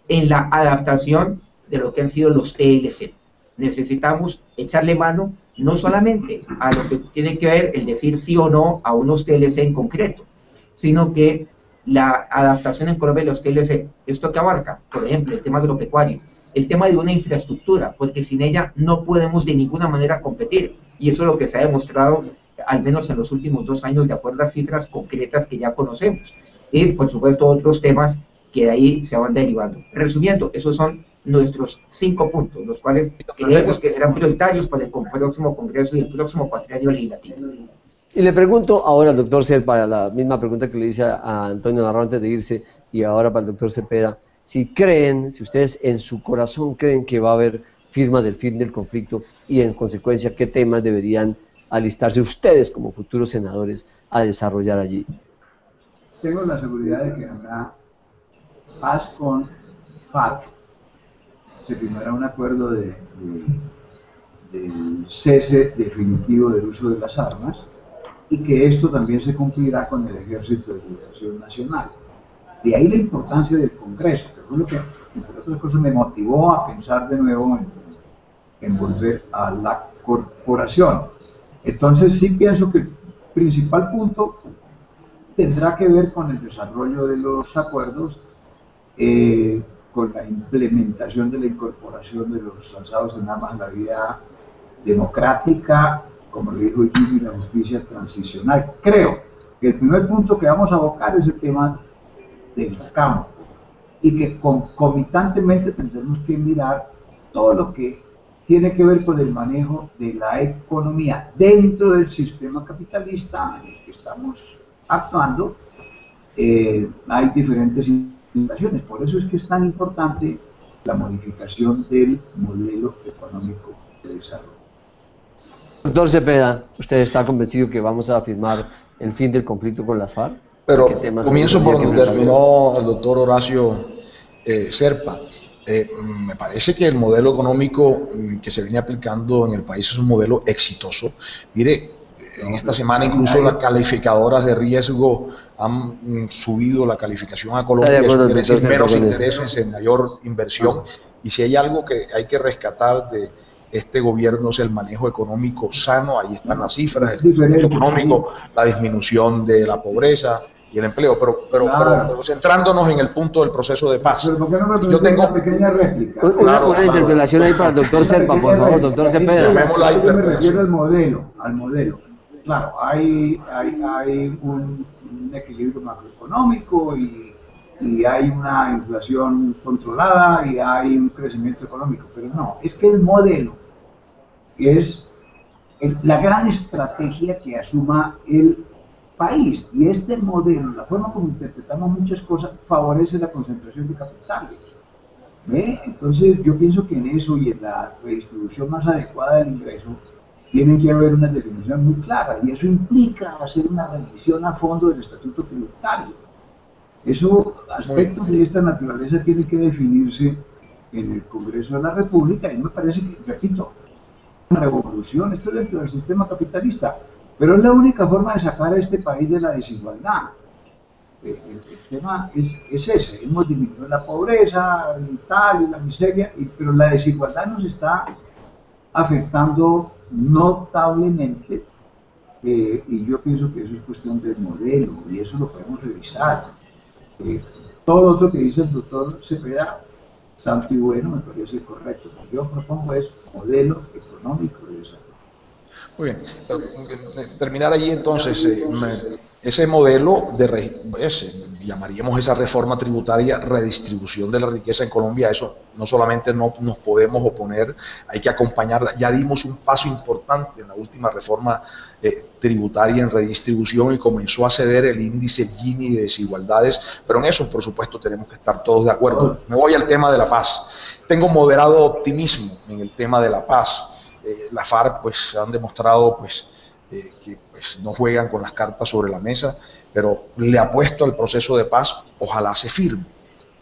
en la adaptación de lo que han sido los TLC. Necesitamos echarle mano no solamente a lo que tiene que ver el decir sí o no a unos TLC en concreto, sino que la adaptación en Colombia de los TLC, esto que abarca, por ejemplo, el tema agropecuario, el tema de una infraestructura, porque sin ella no podemos de ninguna manera competir, y eso es lo que se ha demostrado, al menos en los últimos 2 años, de acuerdo a cifras concretas que ya conocemos, y por supuesto otros temas que de ahí se van derivando. Resumiendo, esos son nuestros 5 puntos, los cuales creemos que serán prioritarios para el próximo Congreso y el próximo cuatrienio legislativo. Y le pregunto ahora al doctor Serpa, la misma pregunta que le hice a Antonio Navarro antes de irse, y ahora para el doctor Cepeda, si ustedes en su corazón creen que va a haber firma del fin del conflicto, y en consecuencia, ¿qué temas deberían alistarse ustedes como futuros senadores a desarrollar allí? Tengo la seguridad de que habrá paz con FARC. Se firmará un acuerdo de del cese definitivo del uso de las armas, y que esto también se cumplirá con el Ejército de Liberación Nacional. De ahí la importancia del Congreso, que fue lo que, entre otras cosas, me motivó a pensar de nuevo en volver a la corporación. Entonces sí pienso que el principal punto tendrá que ver con el desarrollo de los acuerdos, con la implementación de la incorporación de los lanzados en armas a la vida democrática, como le dijo Jimmy, la justicia transicional. Creo que el primer punto que vamos a abocar es el tema del campo, y que concomitantemente tendremos que mirar todo lo que tiene que ver con el manejo de la economía dentro del sistema capitalista en el que estamos actuando. Hay diferentes implicaciones, por eso es que es tan importante la modificación del modelo económico de desarrollo. Doctor Cepeda, ¿usted está convencido que vamos a firmar el fin del conflicto con las FARC? Pero comienzo por donde terminó el doctor Horacio Serpa. Me parece que el modelo económico que se viene aplicando en el país es un modelo exitoso. Mire, en esta semana incluso las calificadoras de riesgo han subido la calificación a Colombia, eso quiere decir menos intereses en mayor inversión. Y si hay algo que hay que rescatar de este gobierno es el manejo económico sano. Ahí están las cifras, el crecimiento económico, la disminución de la pobreza y el empleo, pero centrándonos en el punto del proceso de paz. Pero ¿por qué no me Yo tengo una pequeña réplica? Una interpelación ahí para el doctor Serpa, por favor, doctor Cepeda. Yo me refiero al modelo. Claro, hay un equilibrio macroeconómico y hay una inflación controlada y hay un crecimiento económico, pero no, es que el modelo es la gran estrategia que asuma el país, y este modelo, la forma como interpretamos muchas cosas, favorece la concentración de capitales. Entonces yo pienso que en eso y en la redistribución más adecuada del ingreso tiene que haber una definición muy clara, y eso implica hacer una revisión a fondo del estatuto tributario. Eso, aspectos de esta naturaleza tienen que definirse en el Congreso de la República, y me parece que, repito, una revolución, esto dentro del sistema capitalista, pero es la única forma de sacar a este país de la desigualdad. El tema es ese, hemos disminuido la pobreza y tal, y la miseria, pero la desigualdad nos está afectando notablemente, y yo pienso que eso es cuestión del modelo, y eso lo podemos revisar. Todo lo otro que dice el doctor Cepeda, santo y bueno, me parece correcto. Lo que yo propongo es modelo económico de desarrollo. Muy bien, terminar allí entonces, ese modelo llamaríamos esa reforma tributaria redistribución de la riqueza en Colombia. Eso no solamente no nos podemos oponer, hay que acompañarla. Ya dimos un paso importante en la última reforma tributaria en redistribución y comenzó a ceder el índice Gini de desigualdades, pero en eso por supuesto tenemos que estar todos de acuerdo. Me voy al tema de la paz. Tengo moderado optimismo en el tema de la paz. La FARC pues han demostrado que no juegan con las cartas sobre la mesa, pero le apuesto al proceso de paz, ojalá se firme.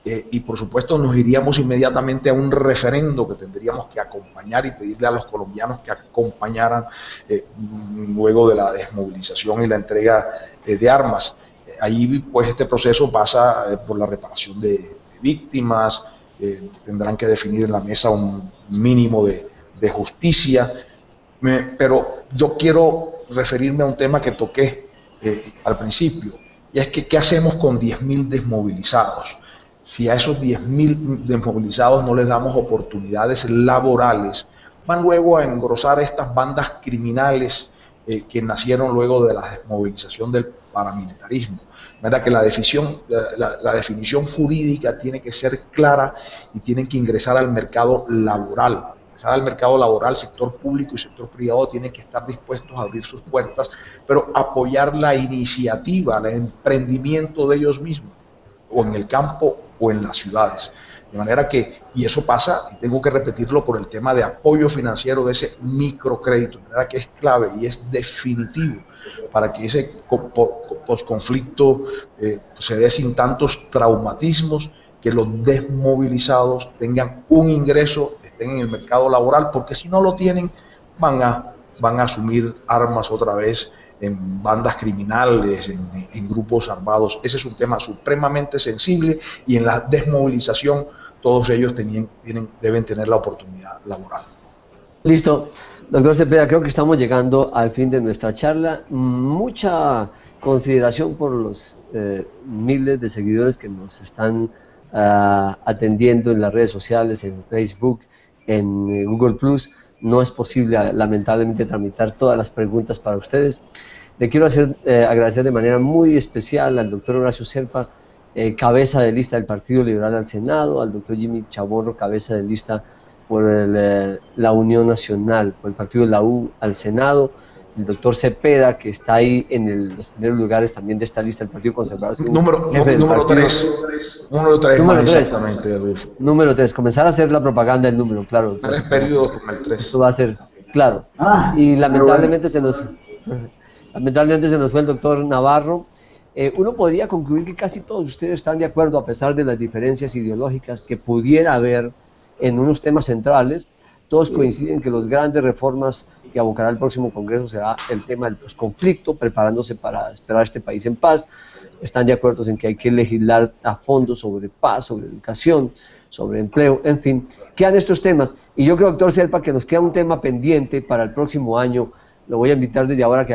Y por supuesto nos iríamos inmediatamente a un referendo que tendríamos que acompañar y pedirle a los colombianos que acompañaran luego de la desmovilización y la entrega de armas. Ahí pues este proceso pasa por la reparación de víctimas, tendrán que definir en la mesa un mínimo de justicia, pero yo quiero referirme a un tema que toqué al principio, y es que ¿qué hacemos con 10.000 desmovilizados? Si a esos 10.000 desmovilizados no les damos oportunidades laborales, van luego a engrosar estas bandas criminales que nacieron luego de la desmovilización del paramilitarismo. ¿Verdad? Que la definición jurídica tiene que ser clara y tienen que ingresar al mercado laboral. Al mercado laboral, sector público y sector privado tienen que estar dispuestos a abrir sus puertas, pero apoyar la iniciativa, el emprendimiento de ellos mismos, o en el campo o en las ciudades. De manera que, y eso pasa, tengo que repetirlo, por el tema de apoyo financiero de ese microcrédito, de manera que es clave y es definitivo para que ese posconflicto se dé sin tantos traumatismos, que los desmovilizados tengan un ingreso, estén en el mercado laboral, porque si no lo tienen, van a asumir armas otra vez en bandas criminales, en grupos armados. Ese es un tema supremamente sensible y en la desmovilización todos ellos deben tener la oportunidad laboral. Listo. Doctor Cepeda, creo que estamos llegando al fin de nuestra charla. Mucha consideración por los miles de seguidores que nos están atendiendo en las redes sociales, en Facebook, en Google Plus. No es posible, lamentablemente, tramitar todas las preguntas para ustedes. Le quiero agradecer de manera muy especial al doctor Horacio Serpa, cabeza de lista del Partido Liberal al Senado, al doctor Jimmy Chamorro, cabeza de lista por la Unión Nacional, por el partido de la U al Senado, el doctor Cepeda, que está ahí en los primeros lugares también de esta lista del Partido Conservador. Número 3. Exactamente, Adolfo. Número 3. Comenzar a hacer la propaganda del número, claro. 3 periodos con el 3. Esto va a ser, claro. Y lamentablemente se nos fue el doctor Navarro. Uno podría concluir que casi todos ustedes están de acuerdo, a pesar de las diferencias ideológicas que pudiera haber en unos temas centrales. Todos coinciden que las grandes reformas que abocará el próximo Congreso será el tema del posconflicto, preparándose para esperar a este país en paz. Están de acuerdo en que hay que legislar a fondo sobre paz, sobre educación, sobre empleo, en fin, quedan estos temas. Y yo creo, doctor Serpa, que nos queda un tema pendiente para el próximo año. Lo voy a invitar desde ahora a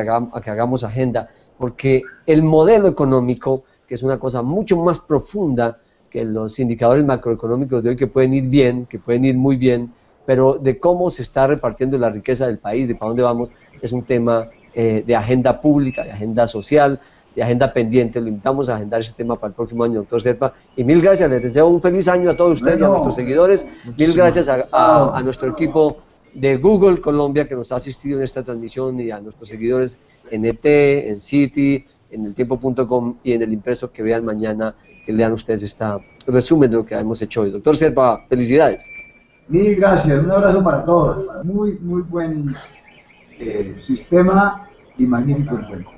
que hagamos agenda, porque el modelo económico, que es una cosa mucho más profunda que los indicadores macroeconómicos de hoy, que pueden ir bien, que pueden ir muy bien, pero de cómo se está repartiendo la riqueza del país, de para dónde vamos, es un tema de agenda pública, de agenda social, de agenda pendiente. Lo invitamos a agendar ese tema para el próximo año, doctor Serpa. Y mil gracias, les deseo un feliz año a todos ustedes y a nuestros seguidores. Mil gracias a nuestro equipo de Google Colombia que nos ha asistido en esta transmisión, y a nuestros seguidores en ET, en City, en eltiempo.com y en el impreso, que vean mañana, que lean ustedes este resumen de lo que hemos hecho hoy. Doctor Serpa, felicidades. Mil gracias, un abrazo para todos. Muy buen sistema y magnífico encuentro.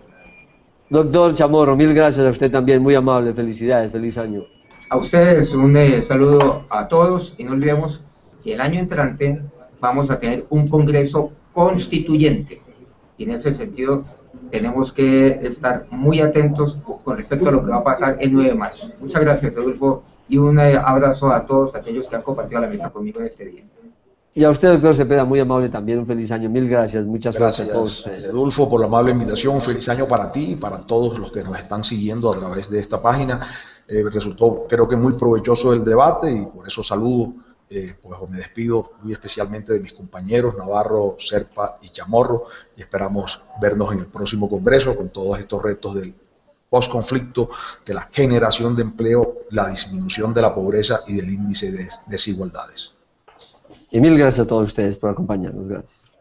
Doctor Chamorro, mil gracias a usted también, muy amable, felicidades, feliz año. A ustedes un saludo a todos, y no olvidemos que el año entrante vamos a tener un Congreso constituyente, y en ese sentido tenemos que estar muy atentos con respecto a lo que va a pasar el 9 de marzo. Muchas gracias, Adolfo, y un abrazo a todos aquellos que han compartido la mesa conmigo en este día. Y a usted, doctor Cepeda, muy amable también, un feliz año, mil gracias, muchas gracias a todos ustedes. Adolfo, por la amable invitación, un feliz año para ti y para todos los que nos están siguiendo a través de esta página. Resultó, creo que muy provechoso el debate, y por eso saludo, pues me despido muy especialmente de mis compañeros Navarro, Serpa y Chamorro, y esperamos vernos en el próximo Congreso con todos estos retos del postconflicto, de la generación de empleo, la disminución de la pobreza y del índice de desigualdades. Y mil gracias a todos ustedes por acompañarnos. Gracias.